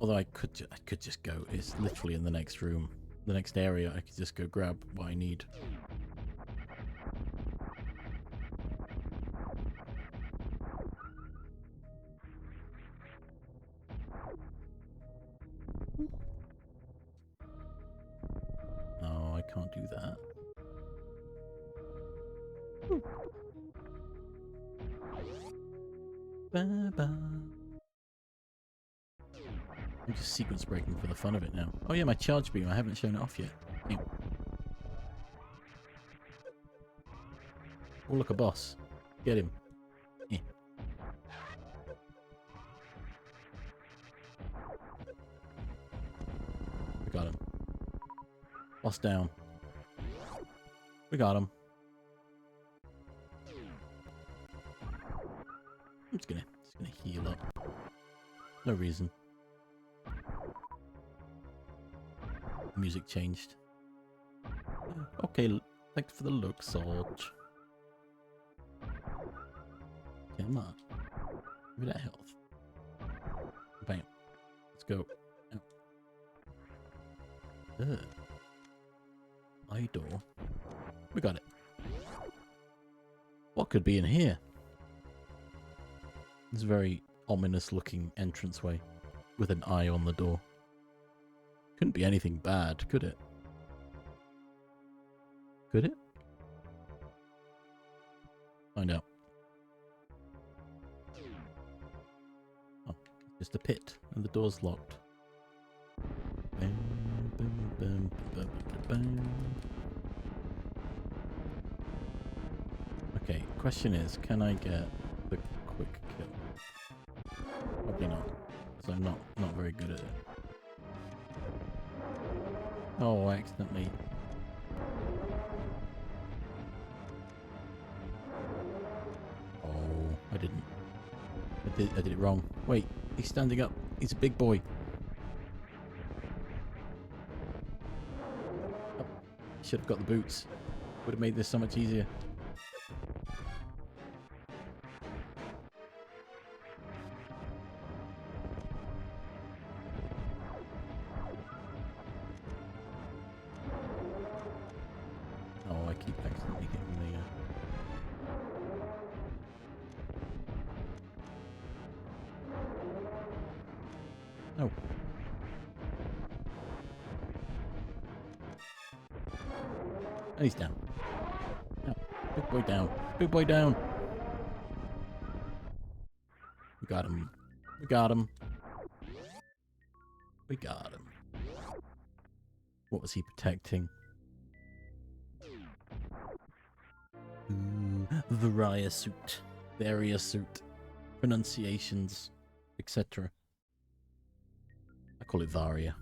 Although I could just go. It's literally in the next room. The next area. I could just go grab what I need. No, I can't do that. Ba-ba. I'm just sequence breaking for the fun of it now. Oh yeah, my charge beam. I haven't shown it off yet. Damn. Oh, look, a boss. Get him. Yeah. We got him. Boss down. We got him. I'm just gonna heal up. No reason. Music changed. Okay, thanks for the look, Sarge. Come on. Give me that health. Bam. Let's go. Ugh. Idol. We got it. What could be in here? It's a very ominous looking entranceway with an eye on the door. Couldn't be anything bad, could it? Could it? Find out. Oh, just a pit and the door's locked. Okay, question is, can I get the quick kill? Probably not, because I'm not very good at it. Oh, I accidentally... Oh, I didn't. I did it wrong. Wait, he's standing up. He's a big boy. Oh, should have got the boots. Would have made this so much easier. Oh, I keep accidentally hitting the... Oh. And he's down. Down. Big boy down. Big boy down. We got him. We got him. We got him. What was he protecting? Ooh, Varia suit. Varia suit. Pronunciations, etc. I call it Varia.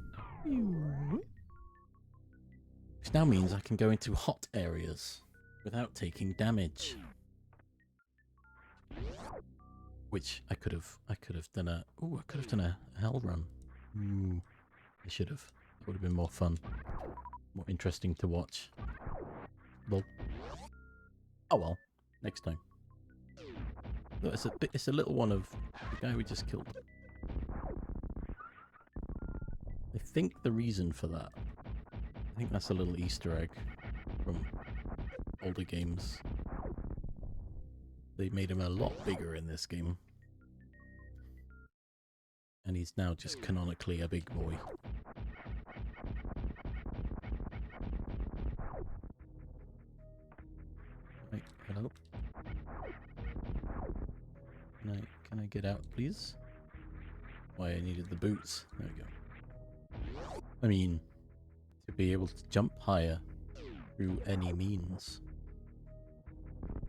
Which now means I can go into hot areas without taking damage. Which I could have done a hell run. Ooh, I should have. That would have been more fun, more interesting to watch. Well, oh well, next time. Look, it's a little one of the guy we just killed. I think the reason for that, I think that's a little Easter egg from older games. They made him a lot bigger in this game. And he's now just canonically a big boy. Right, hello? Can I get out, please? Why I needed the boots. There we go. I mean, to be able to jump higher through any means.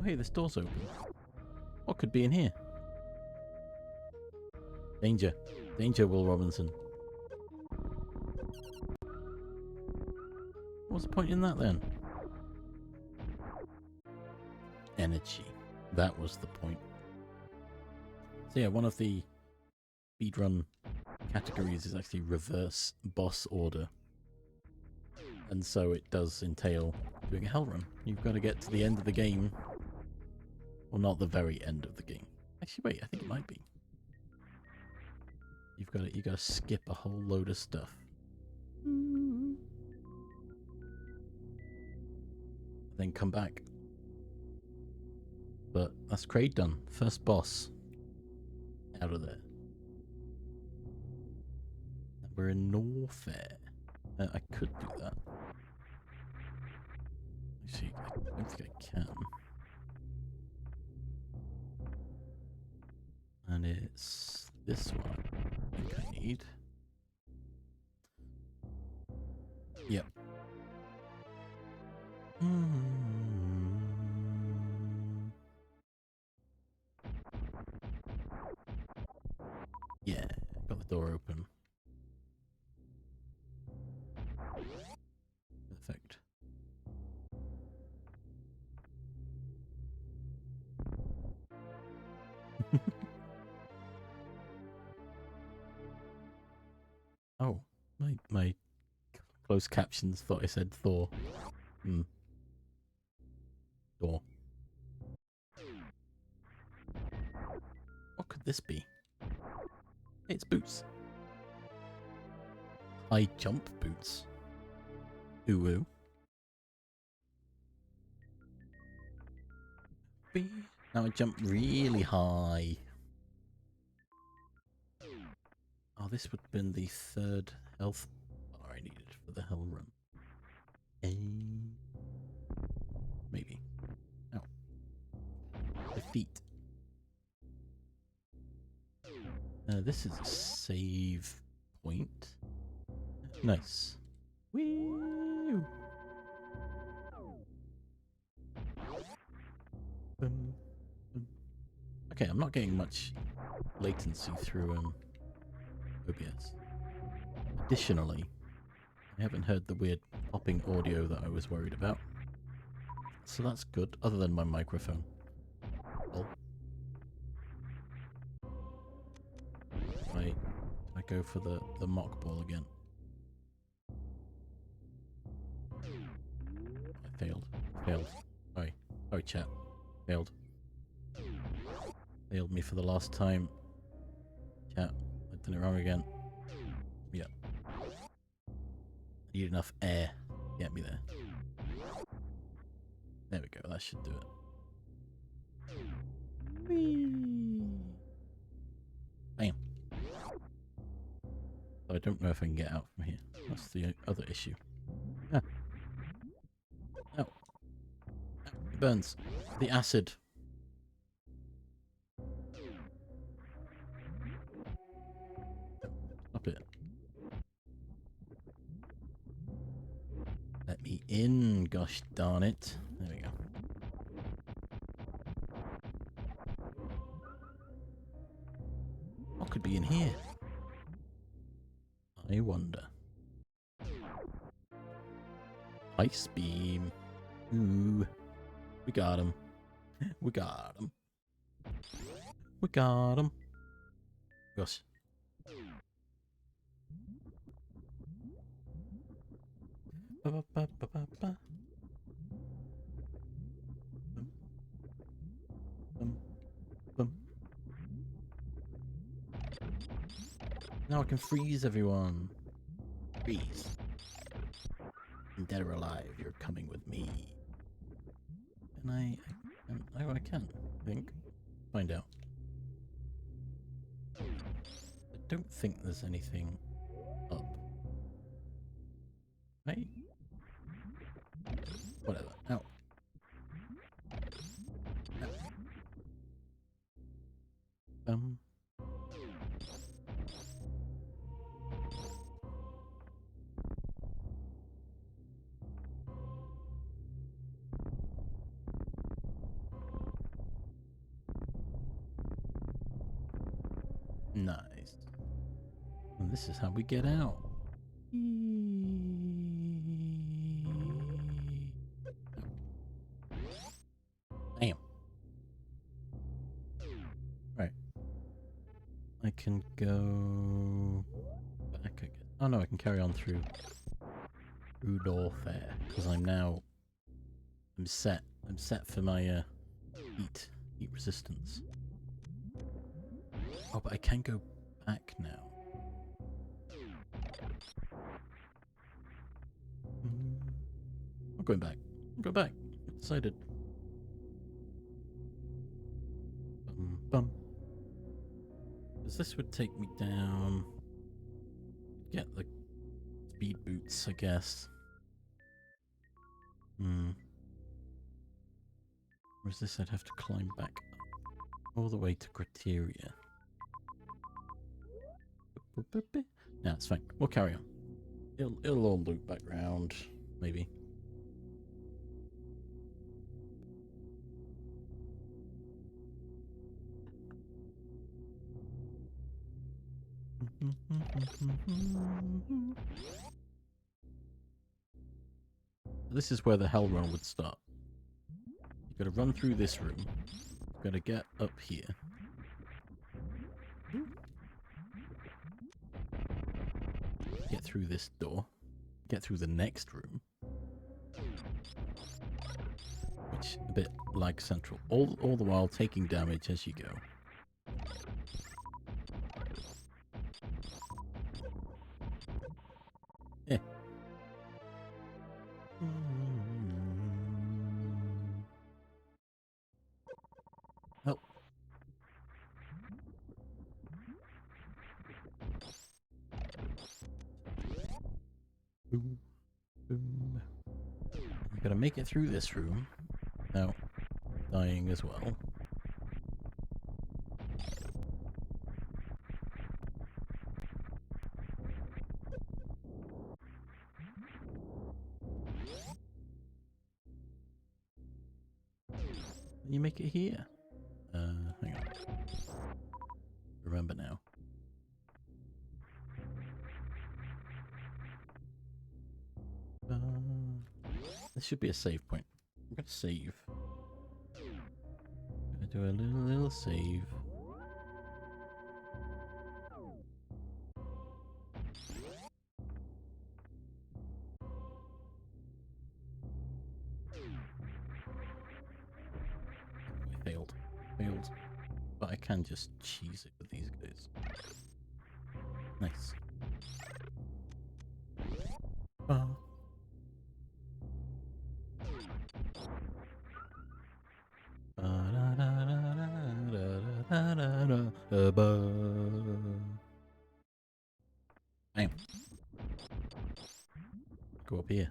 Oh hey, this door's open. What could be in here? Danger. Danger, Will Robinson. What's the point in that then? Energy. That was the point. So yeah, one of the speedrun categories is actually reverse boss order. And so it does entail doing a hell run. You've got to get to the end of the game. Well, not the very end of the game. Actually, wait, I think it might be. You got to skip a whole load of stuff. Then come back. But that's Craig done. First boss. Out of there. We're in Norfair. I could do that. Actually, I don't think I can. And it's this one I think I need. Yep. Yeah, got the door open. Perfect. Oh, my closed captions thought I said Thor. Door. What could this be? Hey, it's boots. High jump boots. Ooh. Now I jump really high. Oh, this would have been the third health bar I needed for the hell run. Maybe. Oh. My feet. This is a save point. Nice. Woo! Okay, I'm not getting much latency through OBS. Additionally, I haven't heard the weird popping audio that I was worried about. So that's good, other than my microphone. Oh. I go for the mock ball again. I failed. Sorry chat. Failed me for the last time. Chat, I've done it wrong again. Yeah. I need enough air to get me there. There we go, that should do it. Whee! Bam. So I don't know if I can get out from here. That's the other issue. Ah. Oh. burns. The acid. Stop it. Let me in, gosh darn it. There we go. What could be in here? I wonder. Ice beam. Ooh. We got him. We got him. We got him. Gosh. Ba, ba, ba, ba, ba, ba. Bum, bum. Now I can freeze everyone. Freeze. Dead or alive, you're coming with me. And I can, I think. Find out. I don't think there's anything up. Right? Whatever. Out. Um. Nice. And this is how we get out. Damn. Right. I can go back again. Oh no, I can carry on through door there because I'm set. I'm set for my heat resistance. Oh, but I can go back now. I'm going back. I'll go back. I decided. Bum. Because this would take me down. Get the speed boots, I guess. Whereas this I'd have to climb back up. All the way to criteria. No, it's fine. We'll carry on. It'll all loop back round, maybe. This is where the hell run would start. You've got to run through this room. You've got to get up here. Get through this door. Get through the next room. Which, a bit like Central. All the while taking damage as you go. Yeah. Help. Boom. Boom. You gotta make it through this room without dying as well. You make it here. Hang on. Remember now. This should be a save point. I'm gonna save. I'm gonna do a little save. I failed. But I can just cheese it with these guys. Nice. Bam. Go up here.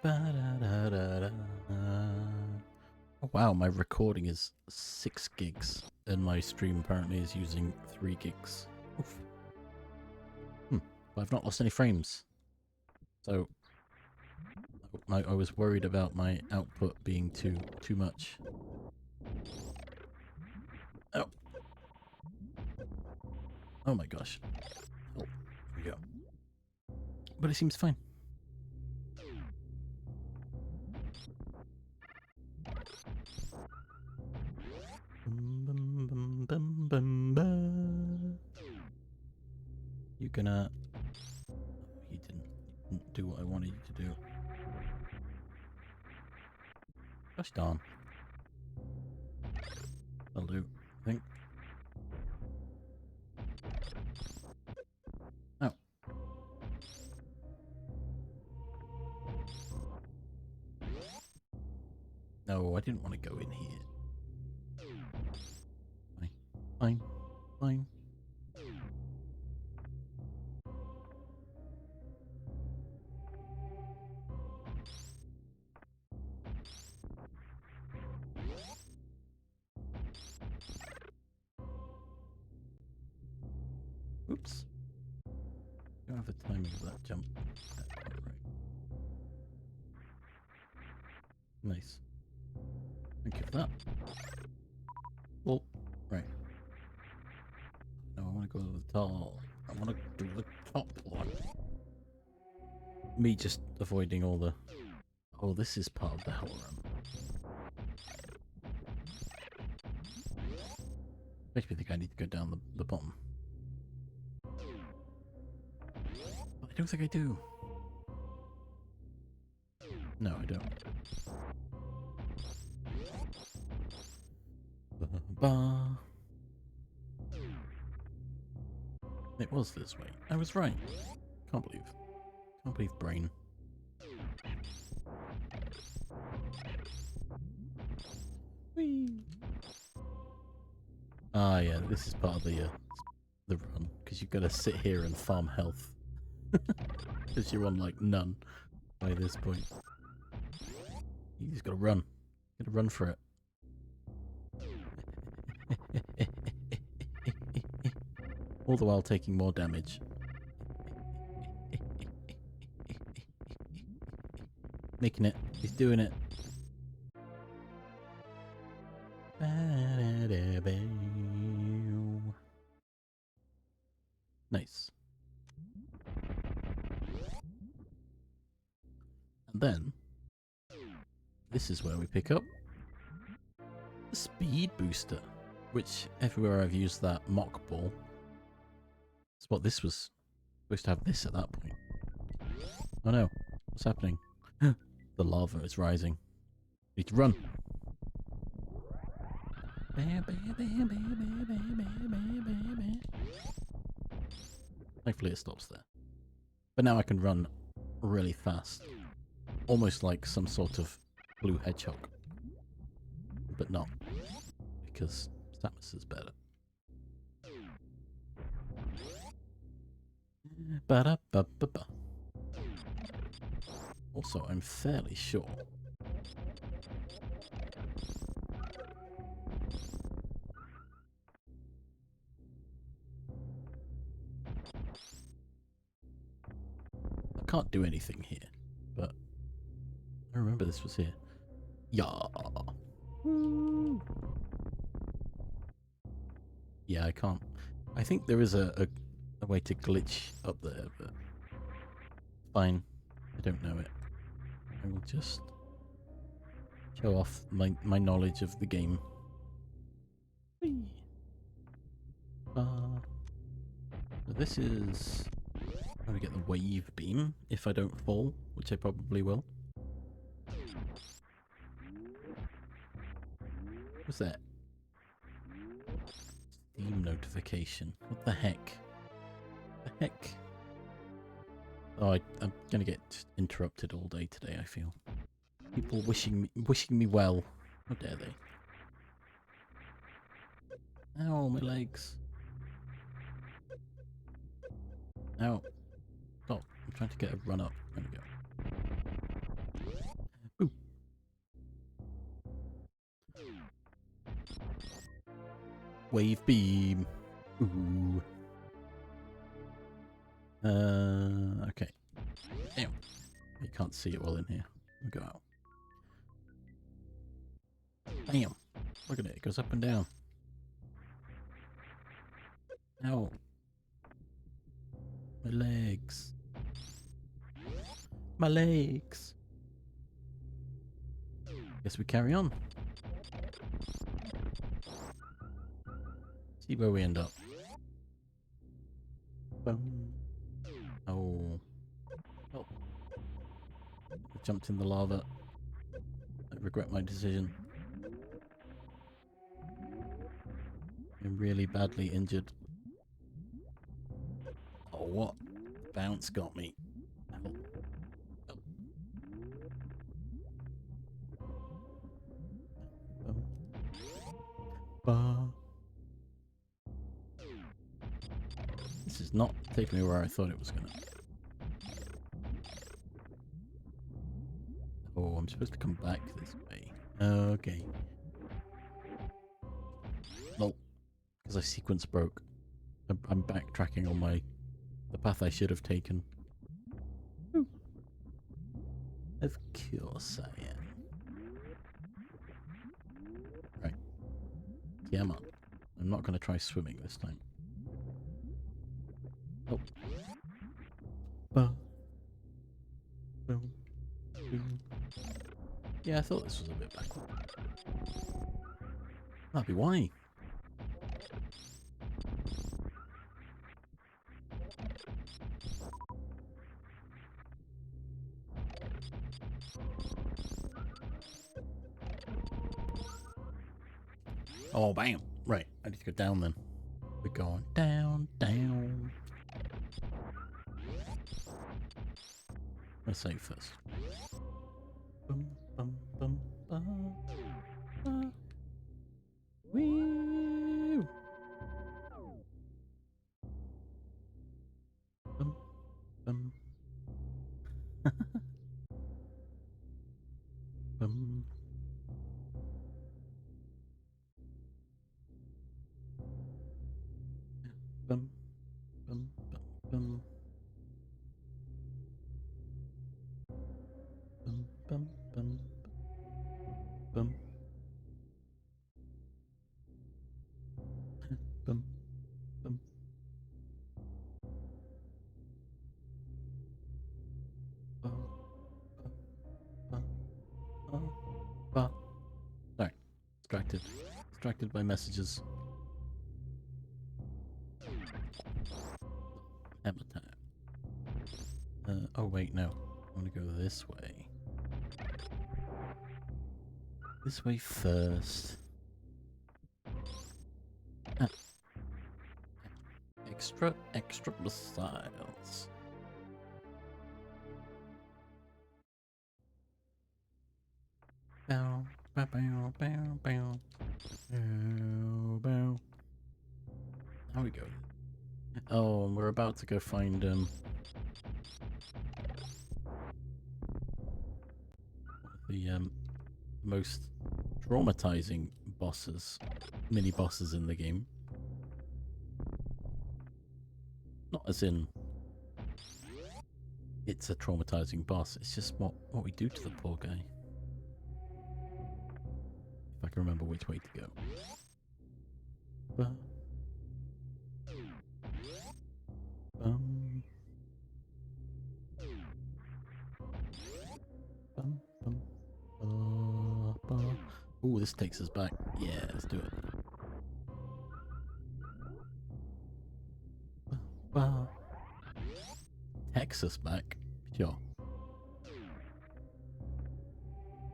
Ba-da-da-da-da. Oh, wow, my recording is 6 gigs, and my stream apparently is using 3 gigs. Oof. But I've not lost any frames. So I was worried about my output being too much. Oh. Oh my gosh. Oh, there we go. But it seems fine. You gonna... You didn't do what I wanted you to do. Gosh darn. That'll do, I think. Oh. No, I didn't want to go in here. Fine. Fine. Fine. Oops. Don't have the timing of that jump. That's quite right. Nice. Thank you for that. Well, right. No, I want to go to the top. I want to do the top one. Me just avoiding all the... Oh, this is part of the hell run. Makes me think I need to go down the bottom. But I don't think I do. No, I don't. Ba-ba. It was this way. I was right. Can't believe brain. Whee! Ah, yeah, this is part of the run, because you've got to sit here and farm health. Because you're on, like, none by this point. You just gotta run. You gotta run for it. All the while taking more damage. Making it. He's doing it. Nice. And then, this is where we pick up the speed booster, which everywhere I've used that mock ball, it's what this was supposed to have this at that point. Oh no, what's happening? The lava is rising. Need to run. Hopefully it stops there. But now I can run really fast. Almost like some sort of blue hedgehog. But not. Because Samus is better. Ba-da-ba-ba-ba. Also, I'm fairly sure I can't do anything here, but I remember this was here. Yeah. Yeah, I can't. I think there is a way to glitch up there, but fine. I don't know it. I will just show off my knowledge of the game. Whee! So this is how to get the wave beam if I don't fall, which I probably will. What's that? Steam notification. What the heck? The heck? Oh, I'm gonna get interrupted all day today, I feel. People wishing me well. How dare they? Ow, my legs. Ow. Stop. I'm trying to get a run up. There we go. Wave beam. Ooh. Okay. Damn. You can't see it well in here. We'll go out. Bam. Look at it. It goes up and down. Ow. My legs. My legs. Guess we carry on. See where we end up. Boom. Oh. Oh. I jumped in the lava. I regret my decision. I'm really badly injured. Oh, what? The bounce got me. Ow. Oh. Bah. This is not taking me where I thought it was gonna. Oh, I'm supposed to come back this way. Okay. No, because I sequence broke. I'm backtracking on the path I should have taken. Ooh. Of course I am. Right. Yeah, man. I'm not going to try swimming this time. Oh. Bah. Boom. Boom. Yeah, I thought this was a bit backward. That'd be why. Oh, bam. Right, I need to go down then. We're going down, down. Let's save first. Bum, bum, bum, ba, ba. Woo! Bum, bum. Bum. Bum, bum, bum, bum. Bum, bum, bum, bum. Bum, bum. Ba, ba, ba, ba. Sorry, distracted. Distracted by messages. Hammer time. Oh wait, no. I want to go this way. This way first. Ah. Extra missiles. Bow, bow, bow, bow, bow. Bow, bow. How we go? Oh, and we're about to go find the most traumatizing bosses, mini bosses in the game. Not as in it's a traumatizing boss. It's just what we do to the poor guy. If I can remember which way to go. Bum, bum, bum, bum, ooh, this takes us back. Yeah, let's do it. Bah. Takes us back. Sure.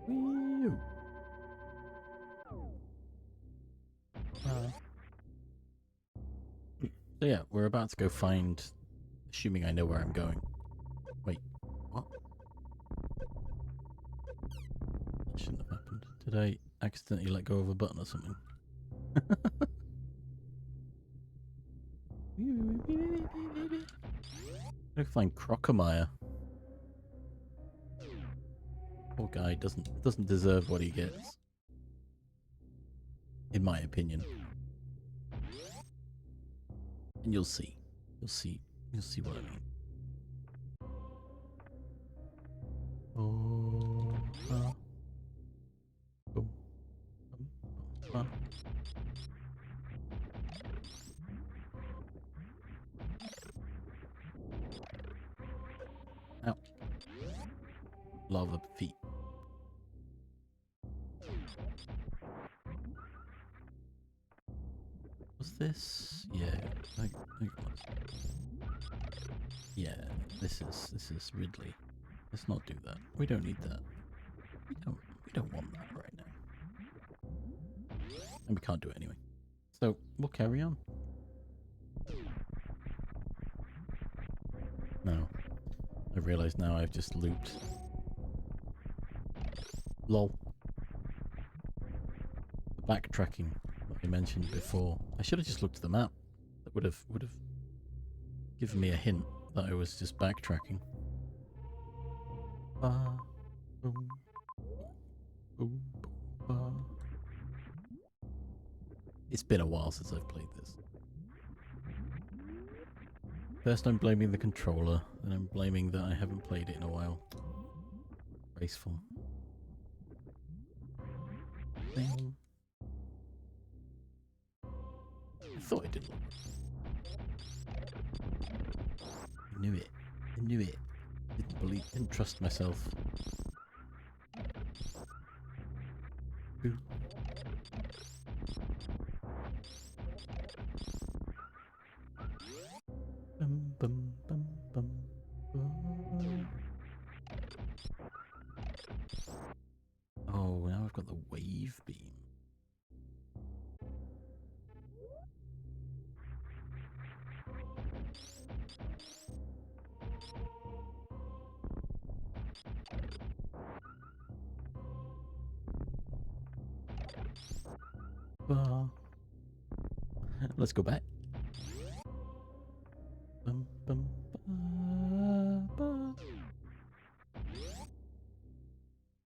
Woo. So yeah, we're about to go find, assuming I know where I'm going. Wait, what? That shouldn't have happened. Did I accidentally let go of a button or something? I find Crocomire. Poor guy doesn't deserve what he gets, in my opinion. And you'll see. You'll see. You'll see what I mean. Oh, oh, oh, oh. Ow. Lava feet. Was this? Yeah. I think it was. Yeah. This is Ridley. Let's not do that. We don't need that. We don't want that right now. And we can't do it anyway. So we'll carry on. No. I realise now I've just looped. Lol. The backtracking that I mentioned before. I should have just looked at the map. That would have given me a hint that I was just backtracking. Ba, boom, boom, ba. It's been a while since I've played this. First I'm blaming the controller, then I'm blaming that I haven't played it in a while. Graceful. Bing. I thought I did look. I knew it. I knew it. Didn't trust myself. Ooh. Bum, bum, bum, bum, bum. Oh, now I've got the wave beam. Let's go back. Bum, bum, ba,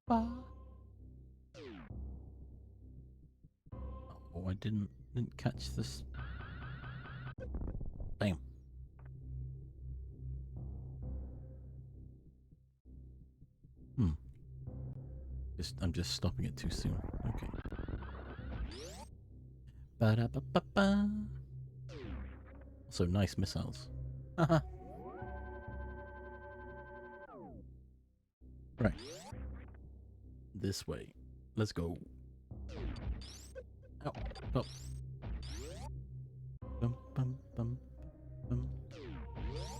ba. Oh, I didn't catch this. Damn. I'm just stopping it too soon. Okay. Ba-da-ba-ba-ba. Also, nice missiles. Haha. Right. This way. Let's go. Ow. Stop. Bum, bum, bum, bum.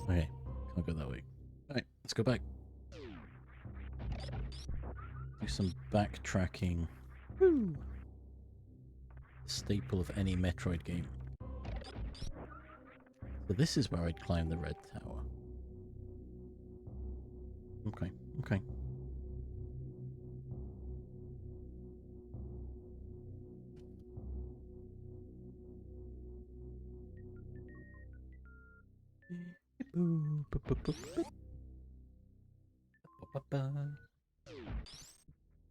Okay. Can't go that way. Alright, let's go back. Do some backtracking. Woo! Staple of any Metroid game. So this is where I'd climb the red tower. Okay, okay.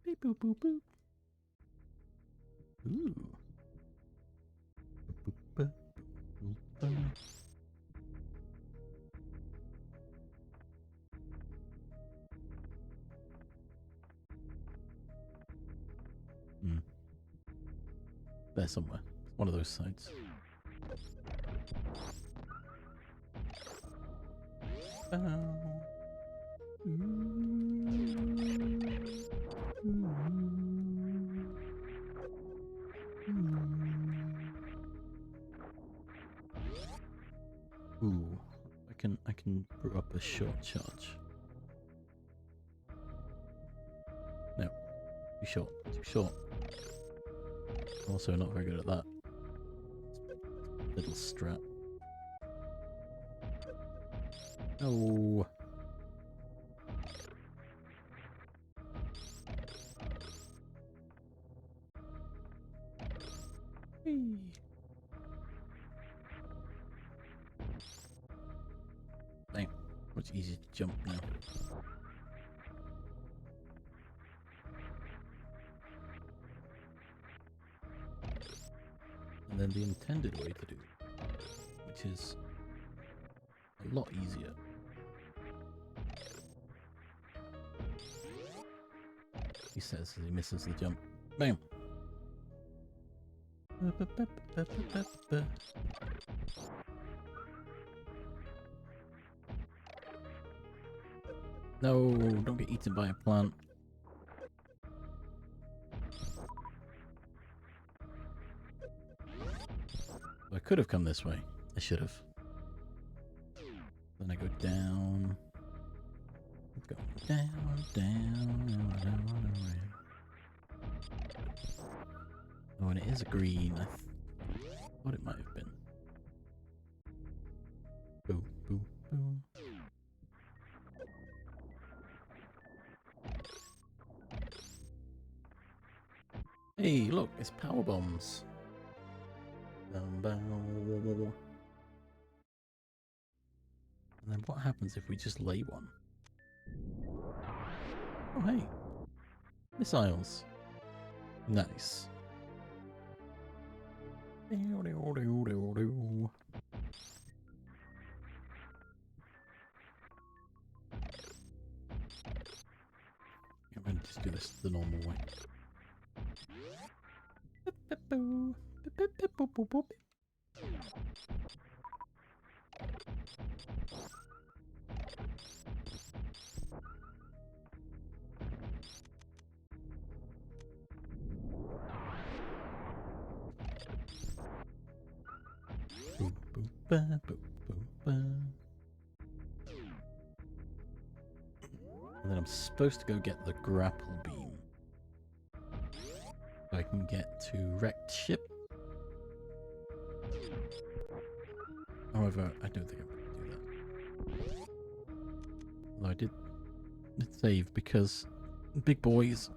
Beep boop boop boop. Ooh. There somewhere. One of those sides. Ooh, I can brew up a short charge. No, too short, too short. Also not very good at that. Little strat. Oh. Whee. Damn, much easier to jump now. And then the intended way to do it. which is a lot easier. He says as he misses the jump. Bam! No, don't get eaten by a plant. I could have come this way. I should have. Then I go down. Go down, down. Oh, and it is green. I thought it might have been. Boo, boo, boo. Hey, look, it's power bombs. And then what happens if we just lay one? Oh, hey. Missiles. Nice. I'm going to just do this the normal way. And then I'm supposed to go get the grapple beam. So I can get to wrecked ship. However, I don't think I'm going to do that. Although I did save because big boys.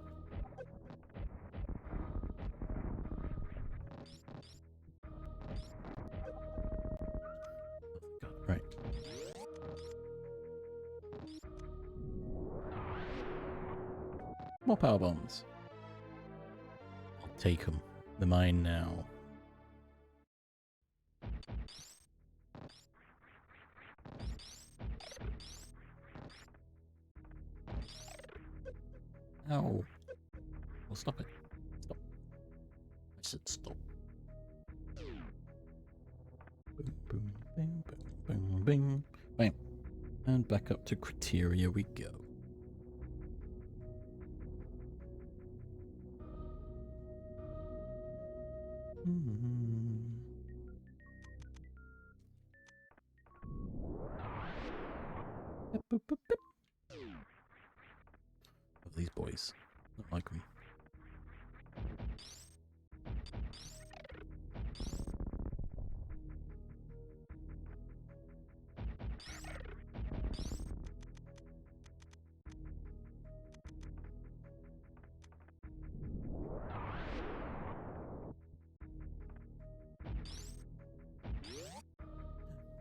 Oh, God, right. More power bombs. I'll take them. They're mine now. Ow. Well, stop it. Stop. I said stop. Boom, boom, bing, boom, boom, bing. Bam. And back up to criteria we go. Oh, these boys. Don't like them.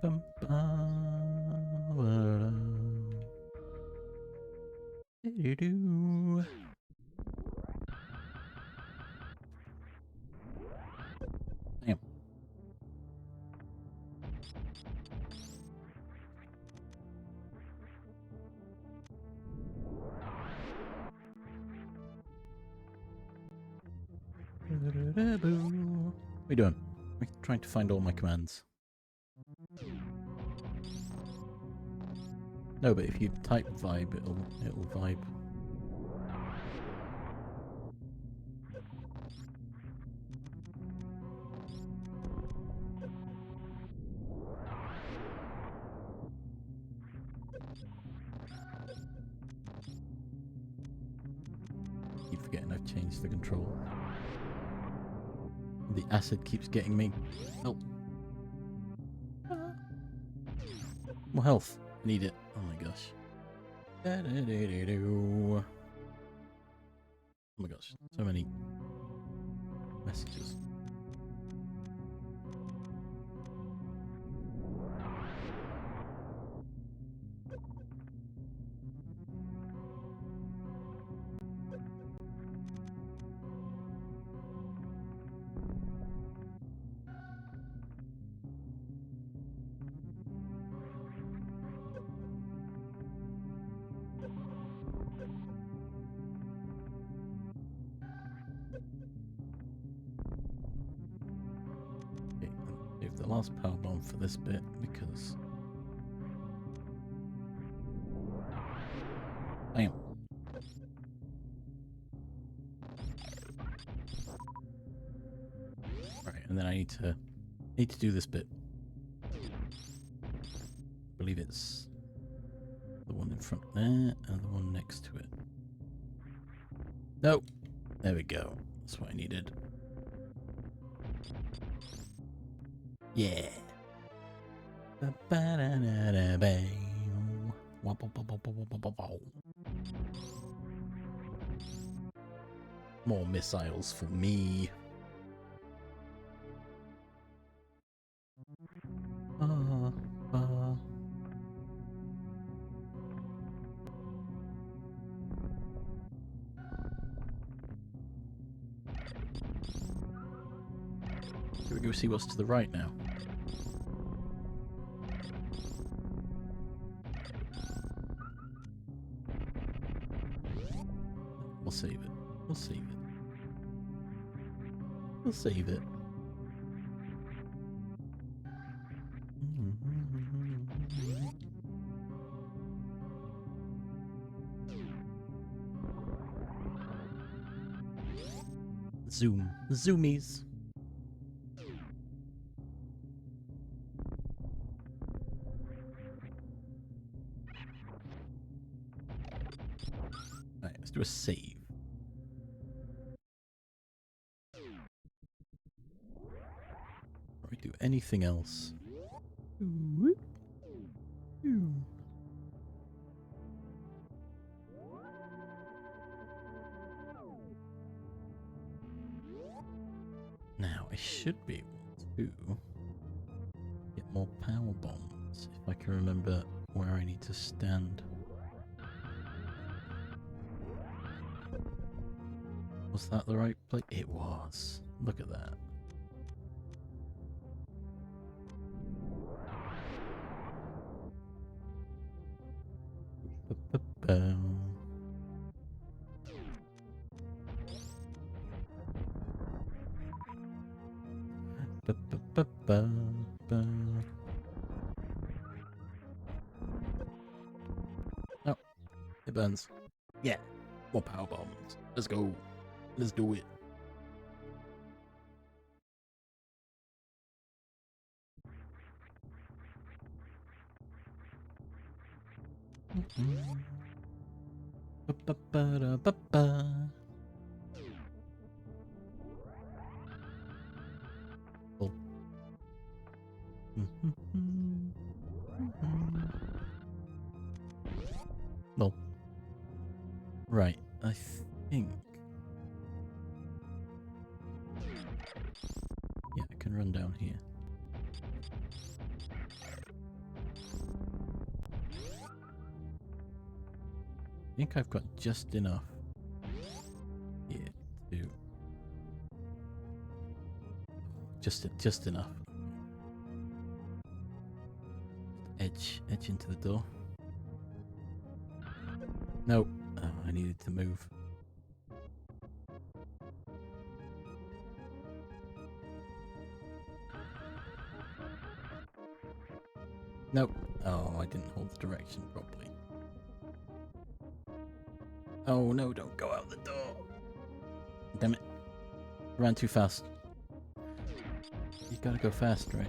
Bum, do. Damn. What are you doing? I'm trying to find all my commands. No, but if you type vibe, it'll vibe. I keep forgetting I've changed the control. The acid keeps getting me. Help. More health. I need it. Oh my gosh. Oh my gosh. So many messages. fast power bomb for this bit because. Bam. Right, and then I need to do this bit. I believe it's the one in front there and the one next to it. Nope. There we go. That's what I needed. Yeah. More missiles for me. Can we go see what's to the right now? We'll save it. We'll save it. We'll save it. Zoom. Zoomies. Alright, let's do a save. Before we do anything else. Now, I should be able to get more power bombs if I can remember where I need to stand. Was that the right place? It was. Look at that. Oh, it burns. Yeah, more power bombs. Let's go. Let's do it. Oh. Well, right, I think. Yeah, I can run down here. I think I've got just enough here to just enough. Edge into the door. No, oh, I needed to move. Nope. Oh, I didn't hold the direction properly. Oh no, don't go out the door. Damn it. Ran too fast. You gotta go fast, right?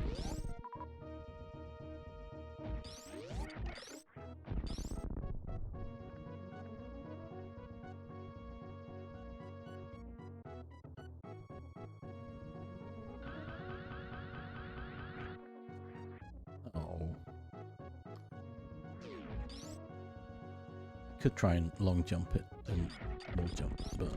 Oh. Could try and long jump it and wall jump, but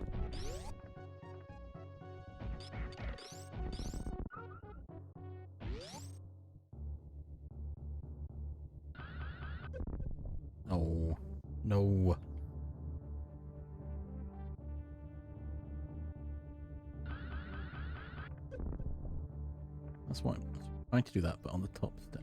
oh no. That's why I'm trying to do that, but on the top step.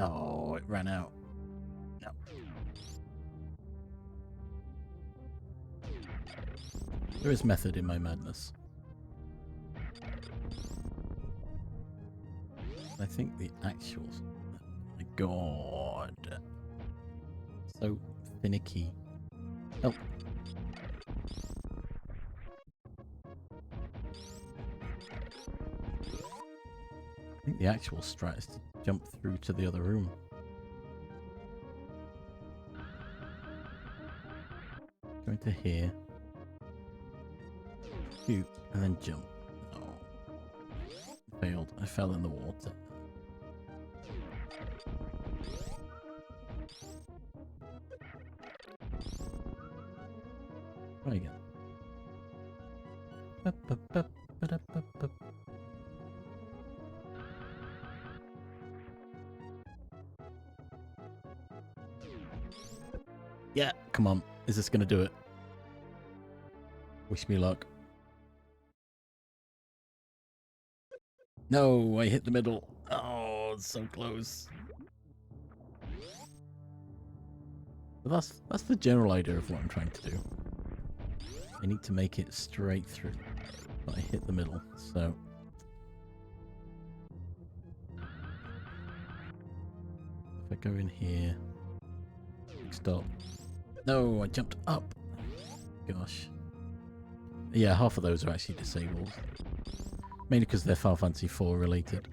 Oh, it ran out. No. There is method in my madness. I think the actuals... Oh my god. So finicky. Oh. I think the actual strat is to jump through to the other room. Go into here. Shoot, and then jump. Oh. Failed. I fell in the water. Try again. Yeah, come on. Is this gonna do it? Wish me luck. No, I hit the middle. Oh, it's so close. But that's the general idea of what I'm trying to do. I need to make it straight through, but I hit the middle, so... If I go in here... Stop. No, I jumped up! Gosh. Yeah, half of those are actually disabled. Mainly because they're Final Fantasy IV related.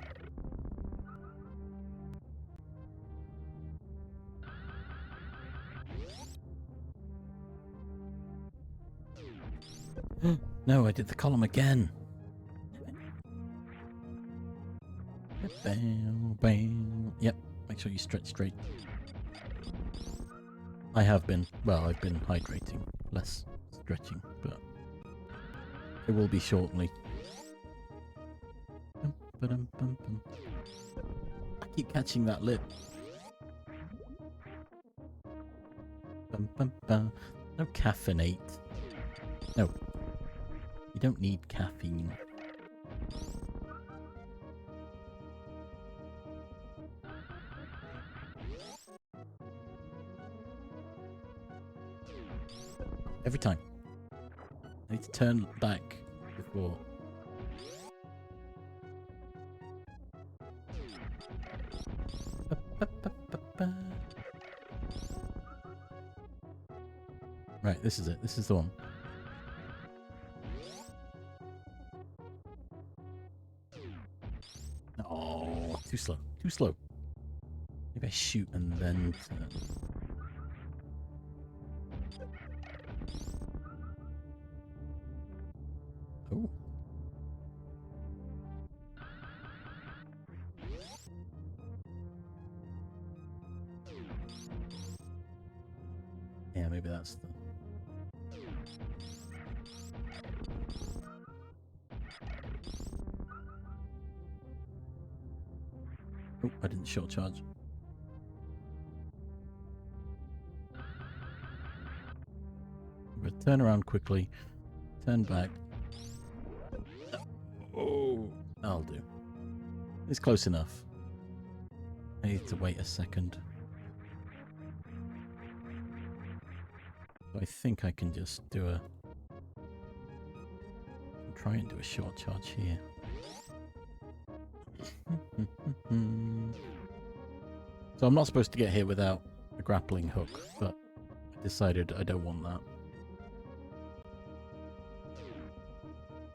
No, I did the column again. Bam, bam. Yep, make sure you stretch straight. I have been. Well, I've been hydrating. Less stretching, but it will be shortly. I keep catching that lip. No caffeinate. No. You don't need caffeine. Every time. I need to turn back before. Right, this is it. This is the one. Oh, too slow. Too slow. Maybe I shoot and then turn. Oh. Yeah, maybe that's the... Oh, I didn't short charge. But turn around quickly. Turn back. Oh, that'll do. It's close enough. I need to wait a second. I think I can just do a... Try and do a short charge here. So I'm not supposed to get hit without a grappling hook, but I decided I don't want that.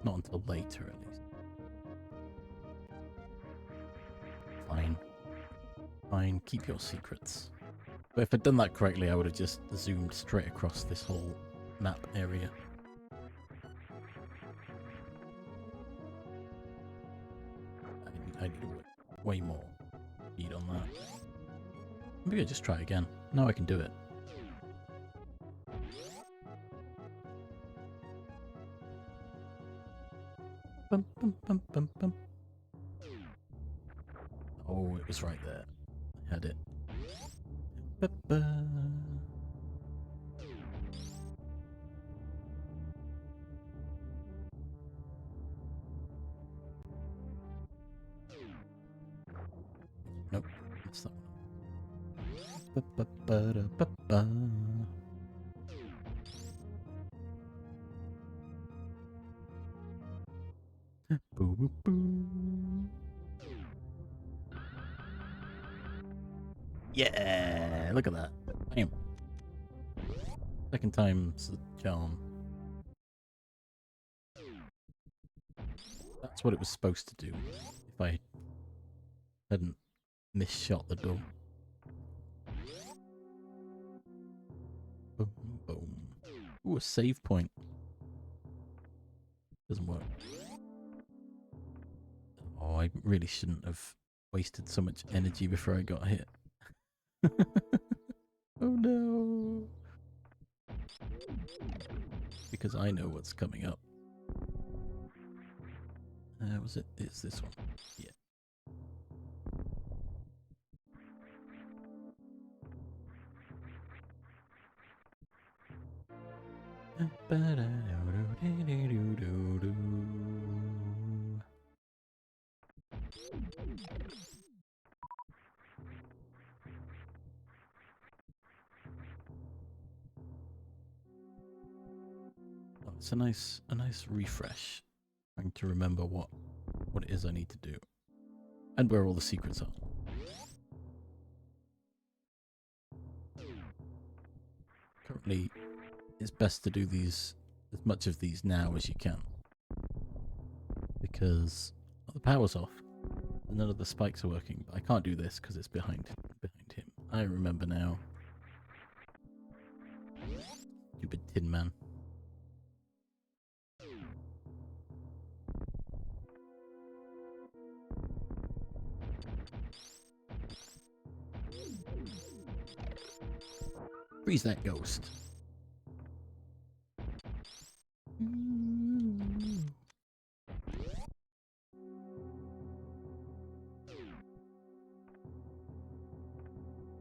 Not until later, at least. Fine. Fine, keep your secrets. But if I'd done that correctly, I would have just zoomed straight across this whole map area. I need way more speed on that. Maybe I just try again. Now I can do it. Bum, bum, bum, bum, bum. Oh, it was right there. I had it. Ba-ba. Nope, that's that one. Ba-ba-ba-da-ba-ba. Boo, boo, boo. Yeah, look at that. Bam. Second time's the charm. That's what it was supposed to do. If I hadn't misshot the door. Boom, boom. Ooh, a save point. Doesn't work. Oh, I really shouldn't have wasted so much energy before I got hit. Oh no. Because I know what's coming up. Was it? It's this one. Yeah. Oh, it's a nice refresh. Trying to remember what it is I need to do. And where all the secrets are. Currently, it's best to do these, as much of these now as you can. Because the power's off. And none of the spikes are working. But I can't do this because it's behind him. I remember now. Stupid Tin Man. Freeze that ghost.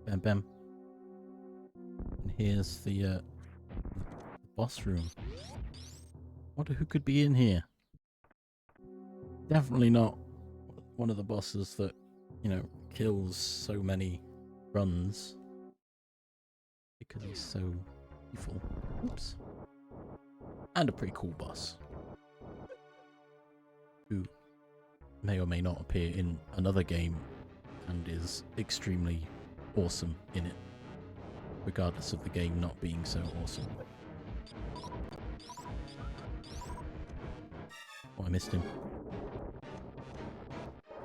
Bam bam. And here's the boss room. Wonder who could be in here. Definitely not one of the bosses that, you know, kills so many runs. Because he's so evil. Oops. And a pretty cool boss. Who may or may not appear in another game and is extremely awesome in it. Regardless of the game not being so awesome. Oh, I missed him.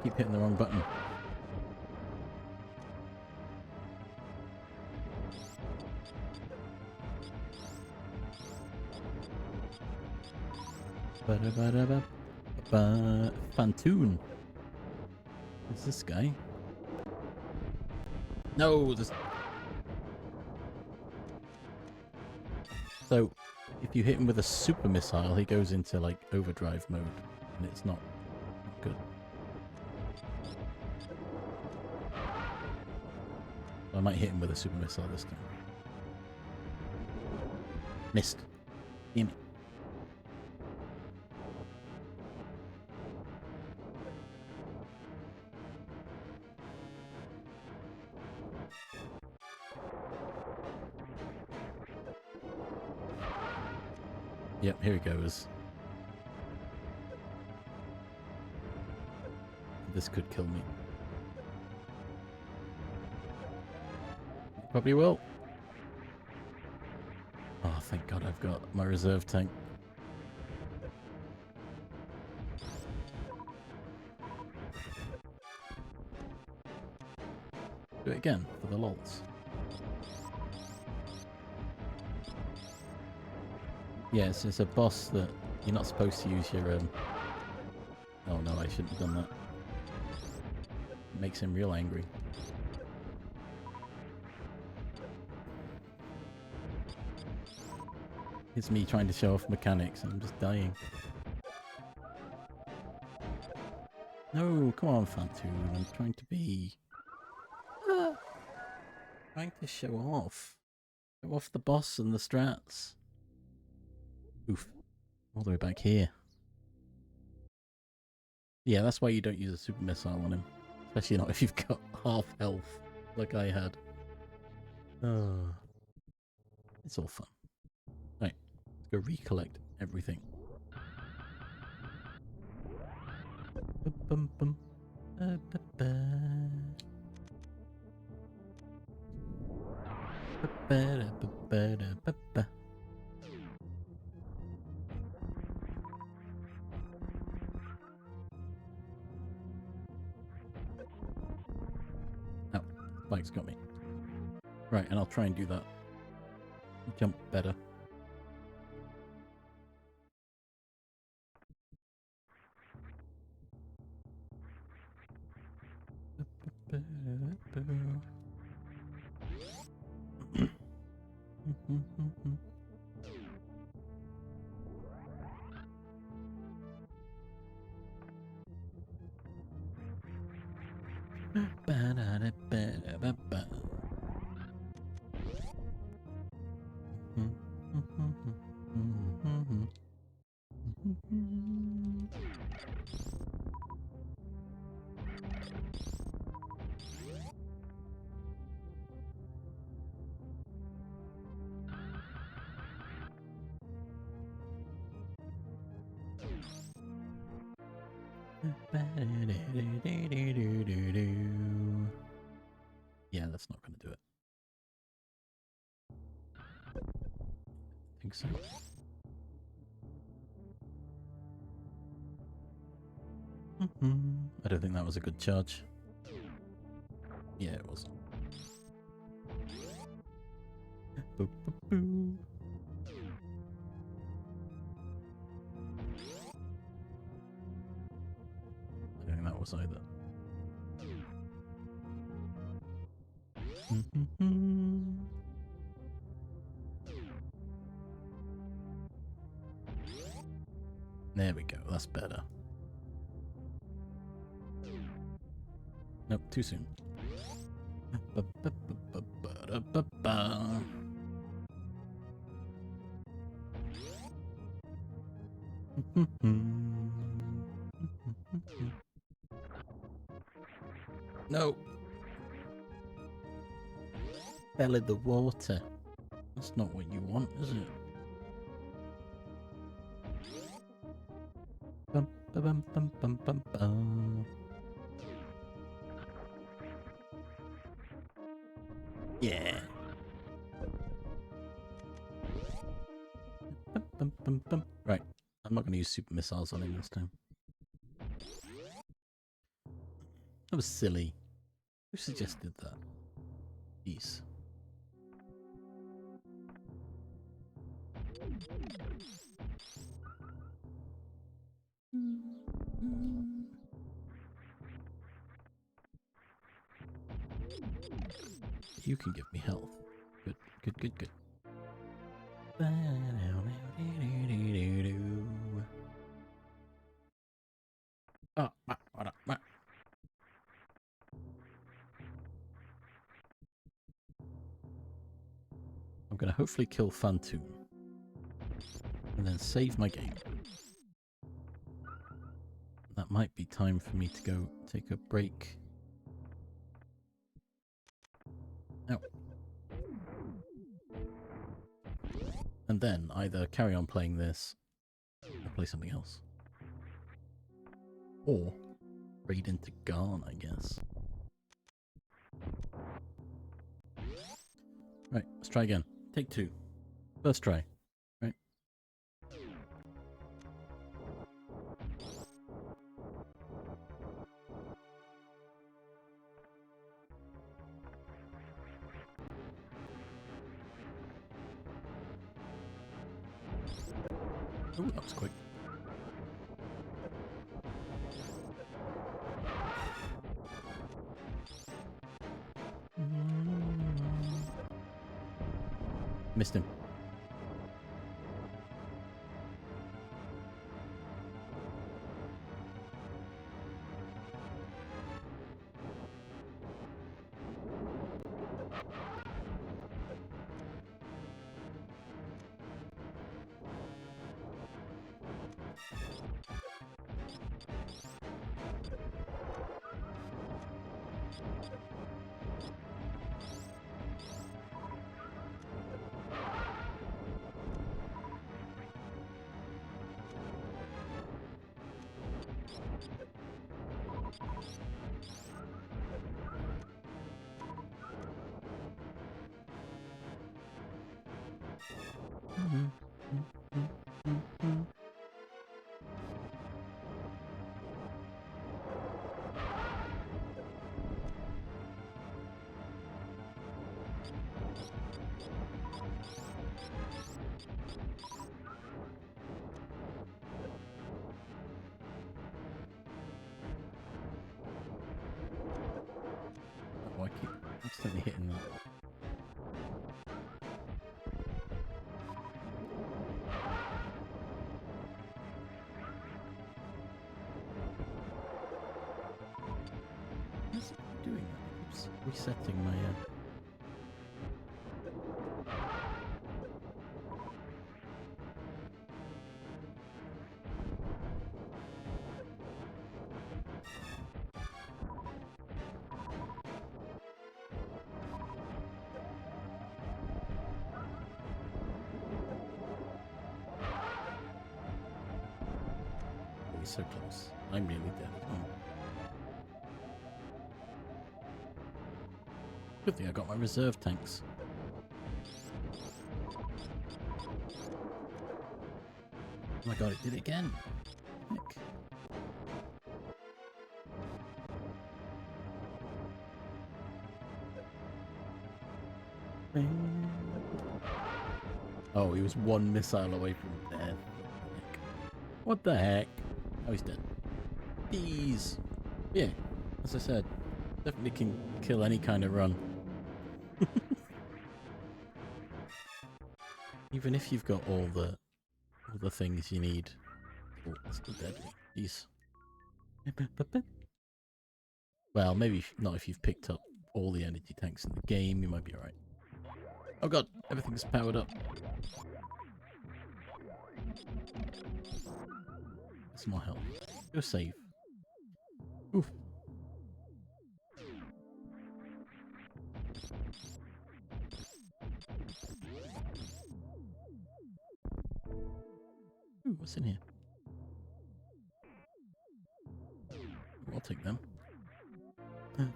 Keep hitting the wrong button. Fantoon. Who's this guy? No, this. So, if you hit him with a super missile, he goes into like overdrive mode, and it's not good. I might hit him with a super missile this time. Missed. Damn it. Yep, here he goes. This could kill me. Probably will. Oh, thank God I've got my reserve tank. Do it again for the lols. Yes, it's a boss that you're not supposed to use your Oh no, I shouldn't have done that. It makes him real angry. It's me trying to show off mechanics and I'm just dying. No, come on, Fantoon. I'm trying to be... trying to show off. Show off the boss and the strats. Oof. All the way back here. Yeah, that's why you don't use a super missile on him. Especially not if you've got half health, like I had. It's all fun. Right, let's go recollect everything. Bum, bum, ba, ba, ba. Ba, ba, da, ba, ba, da, ba, ba. Oh, Spike's got me. Right, and I'll try and do that jump better. Yeah, that's not going to do it. I think so. I don't think that was a good charge. Yeah, it was. Boop, boop, boop. I don't think that was either. There we go, that's better. Nope, too soon. No! Fell in the water. That's not what you want, is it? Bum, bum, bum, bum, bum, bum. Yeah. Bum, bum, bum, bum. Right. I'm not going to use super missiles on him this time. That was silly. Who suggested that? Jeez. You can give me health. Good, good, good, good. Oh, I'm going to hopefully kill Fantoon. And then save my game. That might be time for me to go take a break. Ow. And then either carry on playing this or play something else. Or raid into Garn, I guess. Right, let's try again. Take two. First try. Right. Oh, that was quick. Missed him. Oh, I keep constantly hitting that. What's it doing? It keeps resetting my. Oh, he's so close. I'm nearly dead as well. Good thing I got my reserve tanks. Oh my god, it did it again. Heck. Oh, he was one missile away from death. What the heck? Oh, he's dead. These. Yeah, as I said, definitely can kill any kind of run. Even if you've got all the things you need. Oh, it's still deadly. Jeez. Well, maybe not if you've picked up all the energy tanks in the game, you might be alright. Oh god, everything's powered up. Some more health. Go save. Oof. Ooh, what's in here? Ooh, I'll take them. Bum,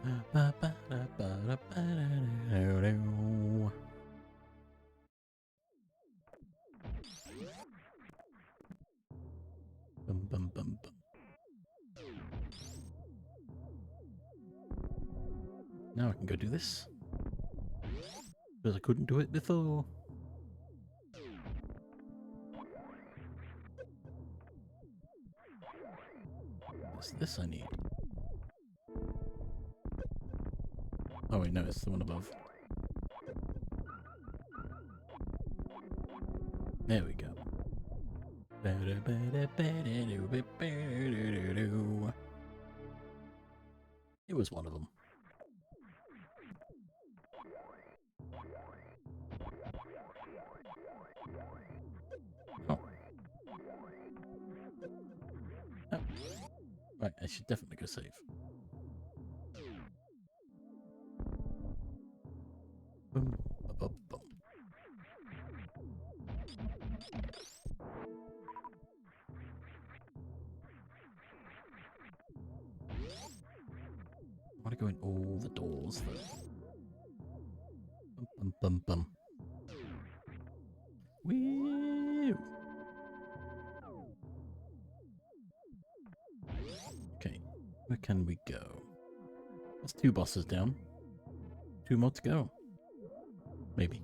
bum, bum, bum. Now I can go do this. Because I couldn't do it before. What's this I need? Oh wait, no, it's the one above. There we go. It was one of them. Oh. Oh. Right, I should definitely go save. Boom, bum, bum. I want to go in all the doors though. Bum, bum, bum, bum. Woo! Okay, where can we go? That's 2 bosses down. 2 more to go. Maybe.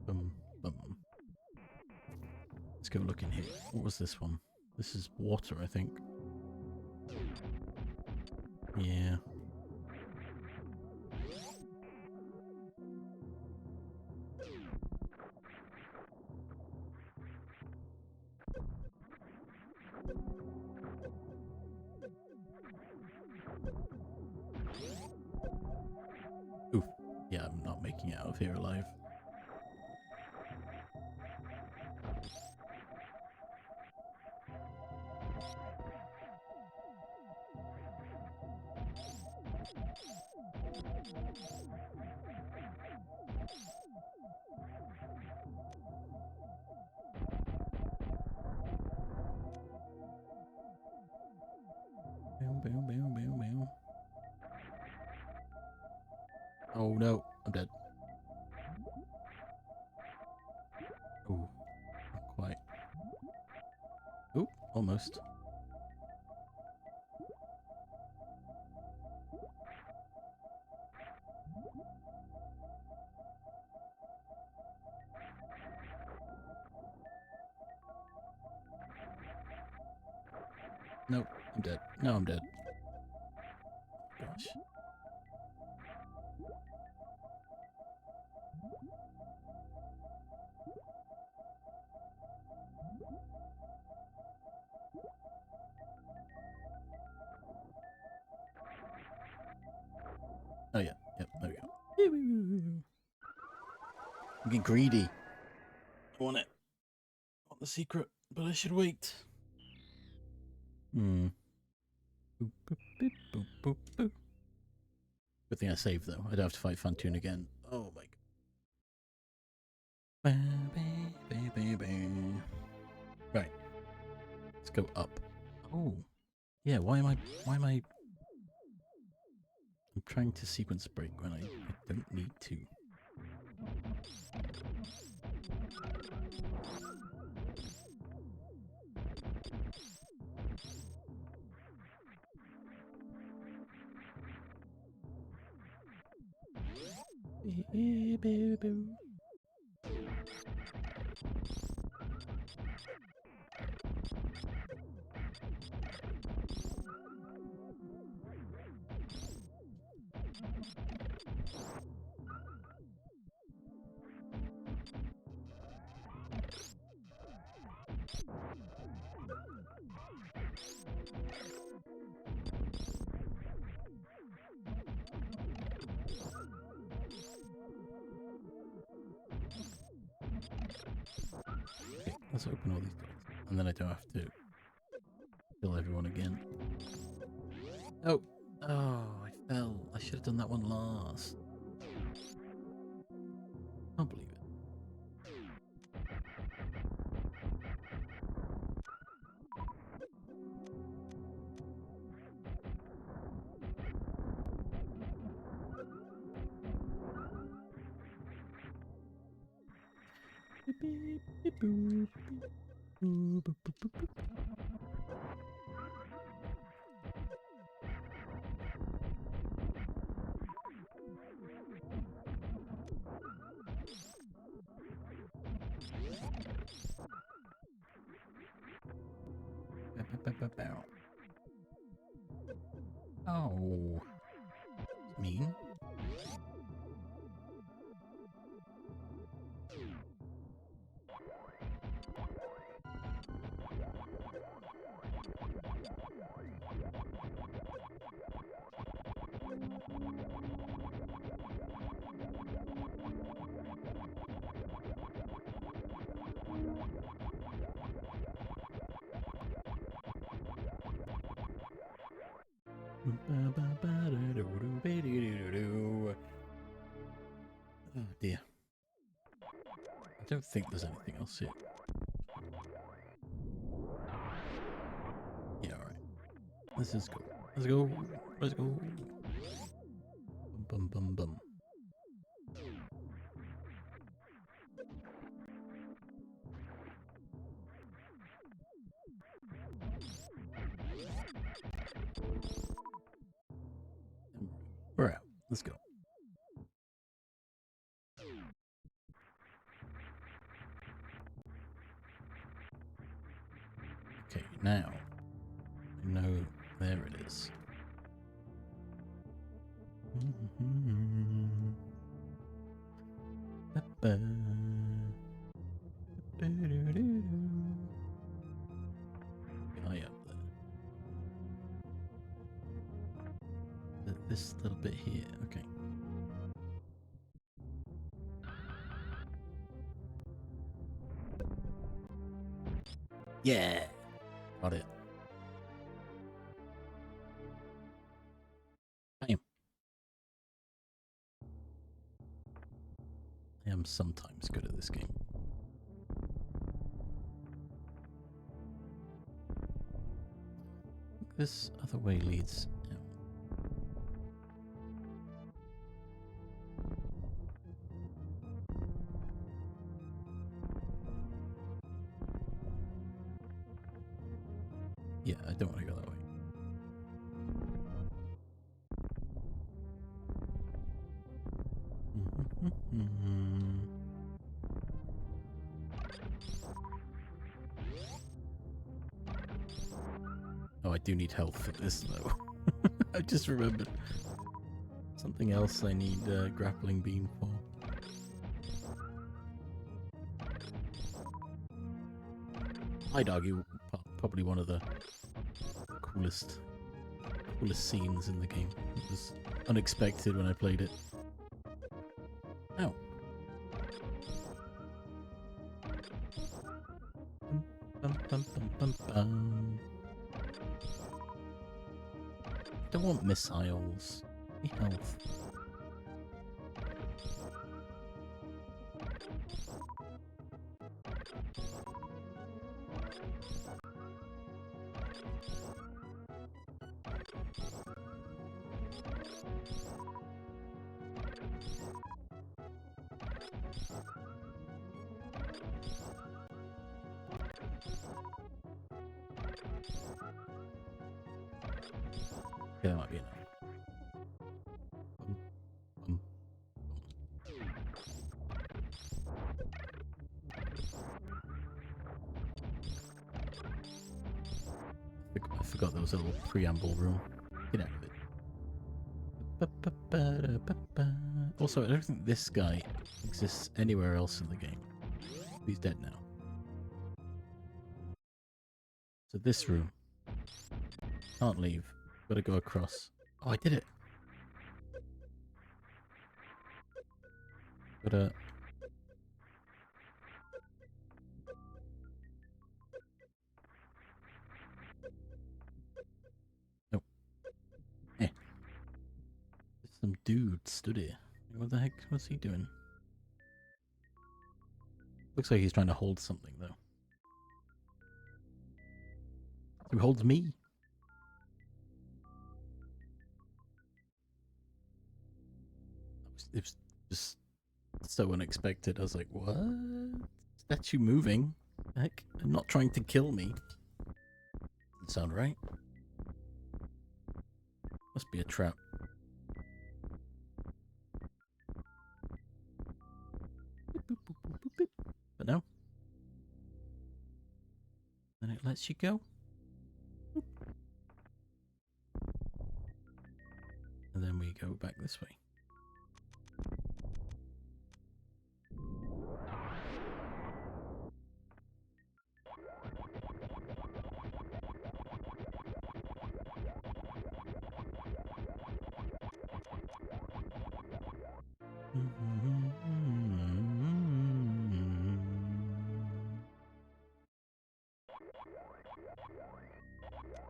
Bum, bum. Let's go look in here. What was this one? This is water, I think. Yeah. Oof. Yeah, I'm not making it out of here alive. Bow, bow, bow, bow, bow. Oh no, I'm dead. almost. Nope, I'm dead. No, I'm dead. Gosh. Oh yeah, yep, there we go. I'm getting greedy. I want it. I want the secret, but I should wait. Hmm. Boop, boop, boop, boop, boop, boop. Good thing I saved though. I don't have to fight Fantoon again. Oh my god. Right. Let's go up. Oh. Yeah, why am I I'm trying to sequence break when I don't need to. Okay, let's open all these doors. And then I don't have to kill everyone again. Oh! Oh, I fell. I should have done that one last. Can't believe it. Oh. Mean. Oh dear. I don't think there's anything else here. Yeah, alright. Let's just go. Let's go. Let's go. Bum bum bum. We're out. Let's go. Okay, now I know there it is. Guy up there. This little bit here. Okay. Yeah. Got it. Bam. I am sometimes good at this game. This other way leads out. Yeah, I don't want to go that way. Oh, I do need health for this, though. I just remembered. Something else I need grappling beam for. I'd argue probably one of the coolest scenes in the game. It was unexpected when I played it. Ow. Bum, bum, bum, bum, bum. Don't want missiles. Need health. Okay, that might be enough. Bum, I forgot there was a little preamble room. Get out of it. Also, I don't think this guy exists anywhere else in the game. He's dead now. So this room. Can't leave. Gotta go across. Oh, I did it. Gotta... Nope. Eh. Some dude stood here. What the heck? What's he doing? Looks like he's trying to hold something, though. Who holds me? It was just so unexpected. I was like, what? Statue moving? Heck, I'm not trying to kill me. Doesn't sound right. Must be a trap. But no. Then it lets you go. And then we go back this way.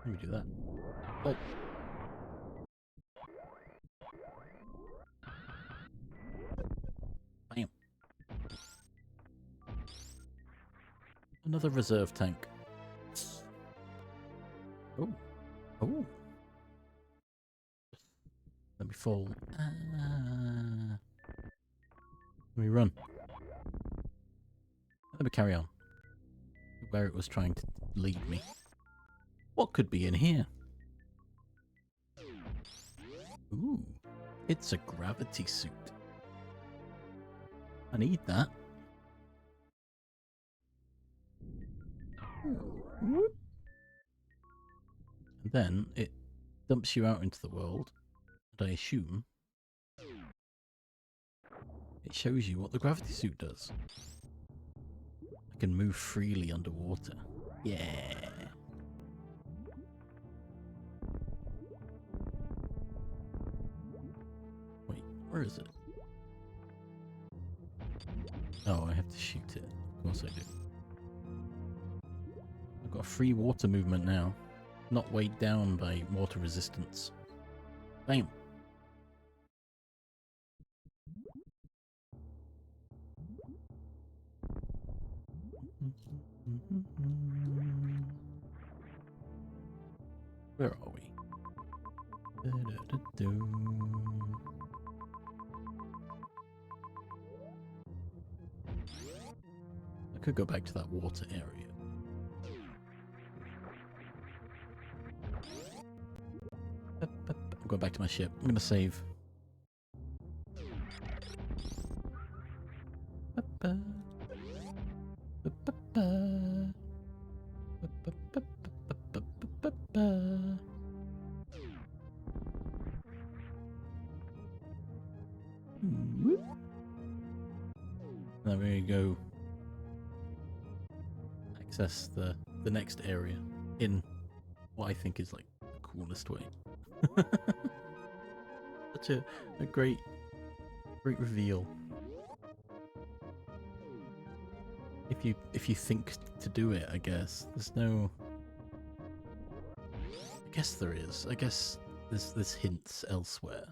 Let me do that. Oh. Bam. Another reserve tank. Oh. Oh. Let me fall. Let me run. Let me carry on. Where it was trying to lead me. What could be in here? Ooh. It's a gravity suit. I need that. Whoop. And then it dumps you out into the world. And I assume it shows you what the gravity suit does. I can move freely underwater. Yeah. Wait, where is it? Oh, I have to shoot it. Of course I do. I've got free water movement now. Not weighed down by water resistance. Bam. Where are we? I could go back to that water area. go back to my ship. I'm gonna save. Then we're gonna go access the next area in what I think is like the coolest way. Such a great reveal. If you think to do it, I guess there's no. I guess there is. I guess there's hints elsewhere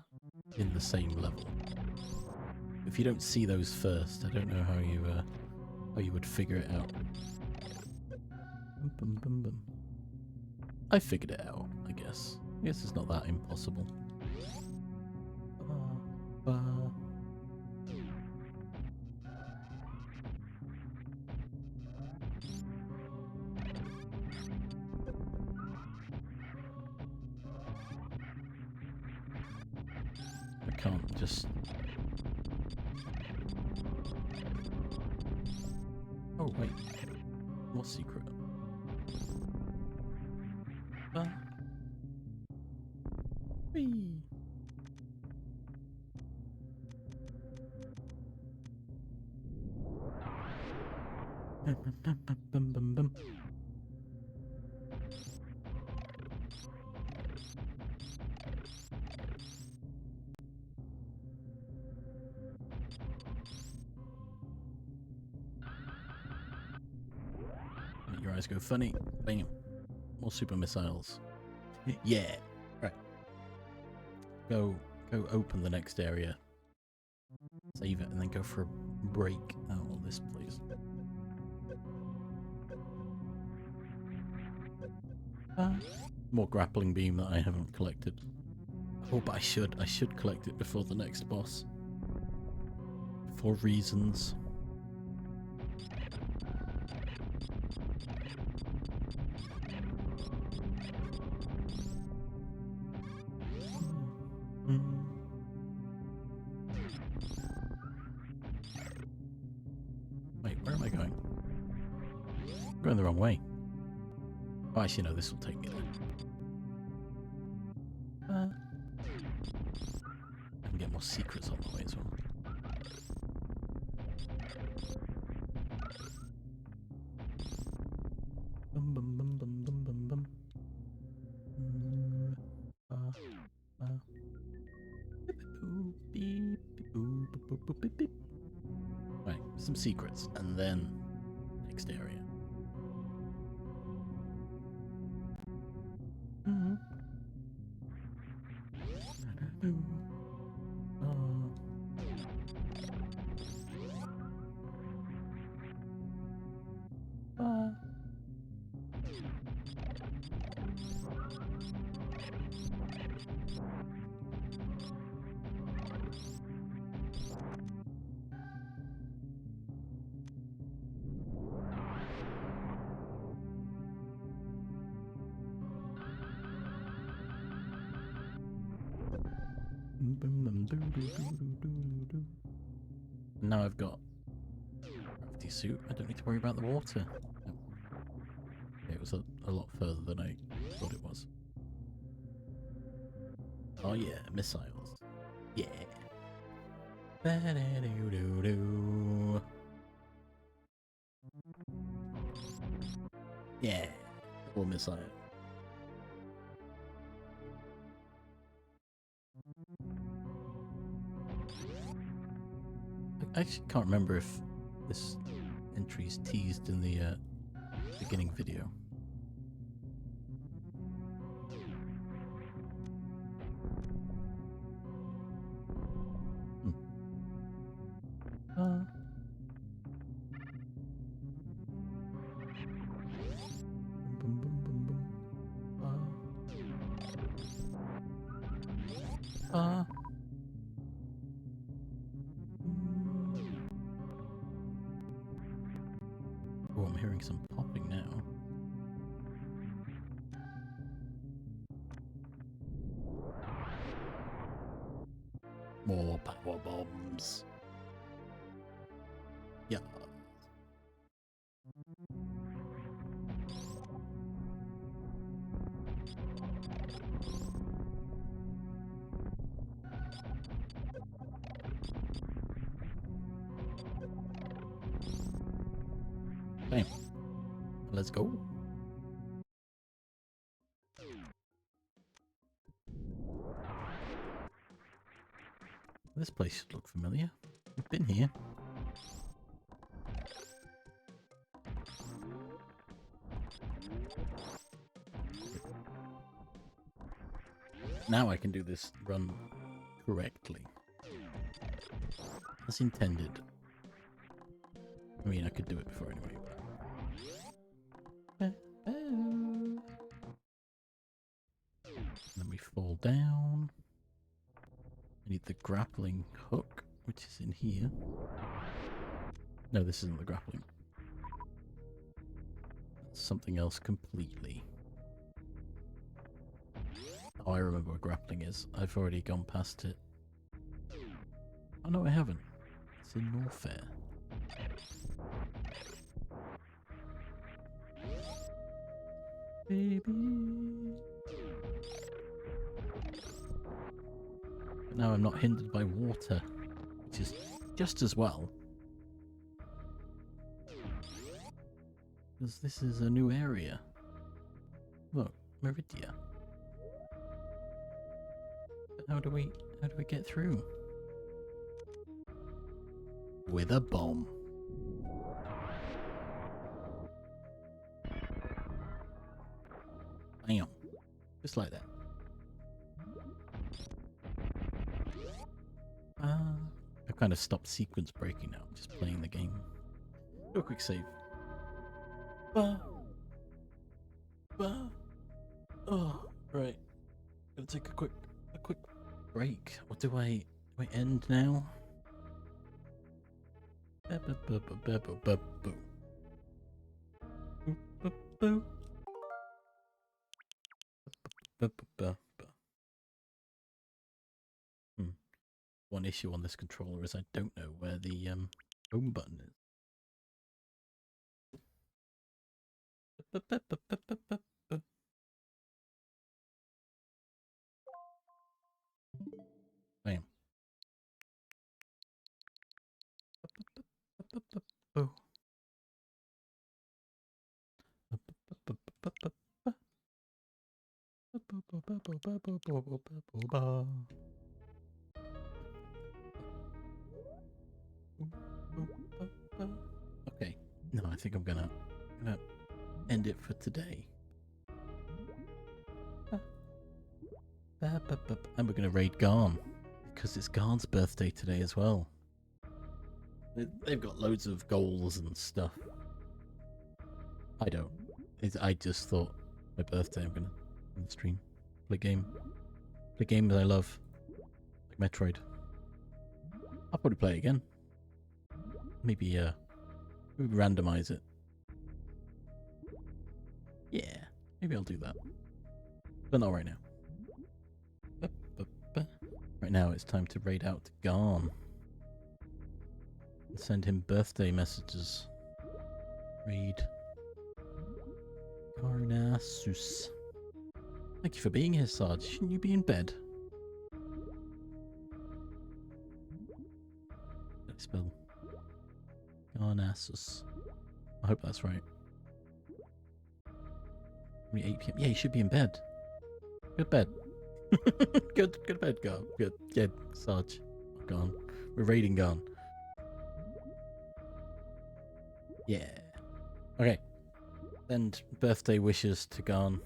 in the same level. If you don't see those first, I don't know how you would figure it out. Bum, bum, bum. I figured it out, I guess. I guess it's not that impossible. I can't just... Oh, wait. More secret. Whee! Bum, bum, bum. Make your eyes go funny. Bam. More super missiles. Yeah. Right. Go open the next area. Save it and then go for a break out of this place. More grappling beam that I haven't collected. Oh, but I should collect it before the next boss. For reasons. Wait, where am I going? I'm going the wrong way. Oh, actually, no, this will take me there. I can get more secrets on the way as well. Bum, bum, bum, bum, bum, bum, bum. Right, some secrets, and then next area. Now I've got gravity suit. I don't need to worry about the water. It was a lot further than I thought it was. Oh yeah, missiles. Yeah. Yeah. Double missile. I actually can't remember if this entry is teased in the beginning video. Oh, I'm hearing some popping now. More power bombs. Yeah. Bam. Let's go. This place should look familiar. We've been here. Now I can do this run correctly. As intended. I mean, I could do it before anyway. But... Then we fall down. I need the grappling hook, which is in here. No, this isn't the grappling. That's something else completely. Oh, I remember what grappling is. I've already gone past it. Oh no, I haven't. It's in Norfair. Baby. But now I'm not hindered by water, which is just as well. Because this is a new area. Look, Meridia. But how do we get through? With a bomb. Bam. Just like that. I've kind of stopped sequence breaking now. I'm just playing the game. Do a quick save. Oh, right. Gonna take a quick break. What do I end now? One issue on this controller is I don't know where the home button is. Bam. Okay, no, I think I'm gonna end it for today. And we're gonna raid Garn because it's Garn's birthday today as well. They've got loads of goals and stuff. I don't. I just thought my birthday. I'm gonna stream, play games I love, like Metroid. I'll probably play it again. Maybe randomize it. Yeah, maybe I'll do that, but not right now. Right now it's time to raid out to Garn and send him birthday messages. Raid Garnasus. Thank you for being here, Sarge. Shouldn't you be in bed? How do I spell Garnasus? I hope that's right. Only 8 PM. Yeah, you should be in bed. Go to bed. Go to bed, Garn. Good. Yeah, Sarge. Garn. We're raiding Garn. Yeah. Okay. Send birthday wishes to Garn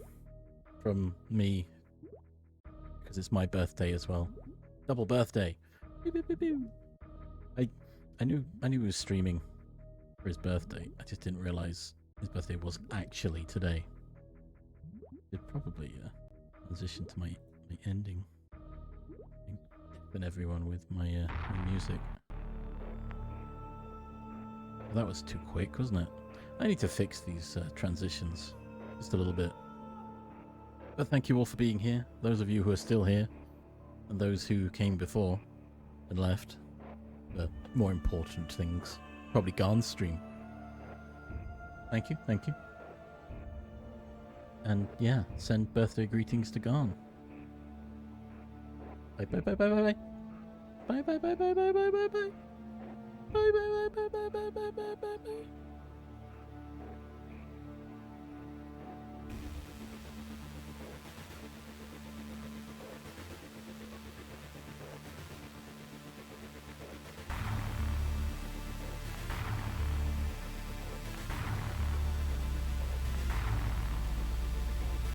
from me, because it's my birthday as well. Double birthday. I knew he was streaming for his birthday. I just didn't realize his birthday was actually today. Should probably transition to my ending. Than everyone with my music. Well, that was too quick, wasn't it? I need to fix these transitions just a little bit. But thank you all for being here. Those of you who are still here, and those who came before. and left. But more important things. Probably Garn's stream. Thank you, thank you. And yeah, send birthday greetings to Garn. Bye bye bye bye bye bye. Bye bye bye bye bye bye bye bye. Bye bye bye bye bye bye bye bye bye bye.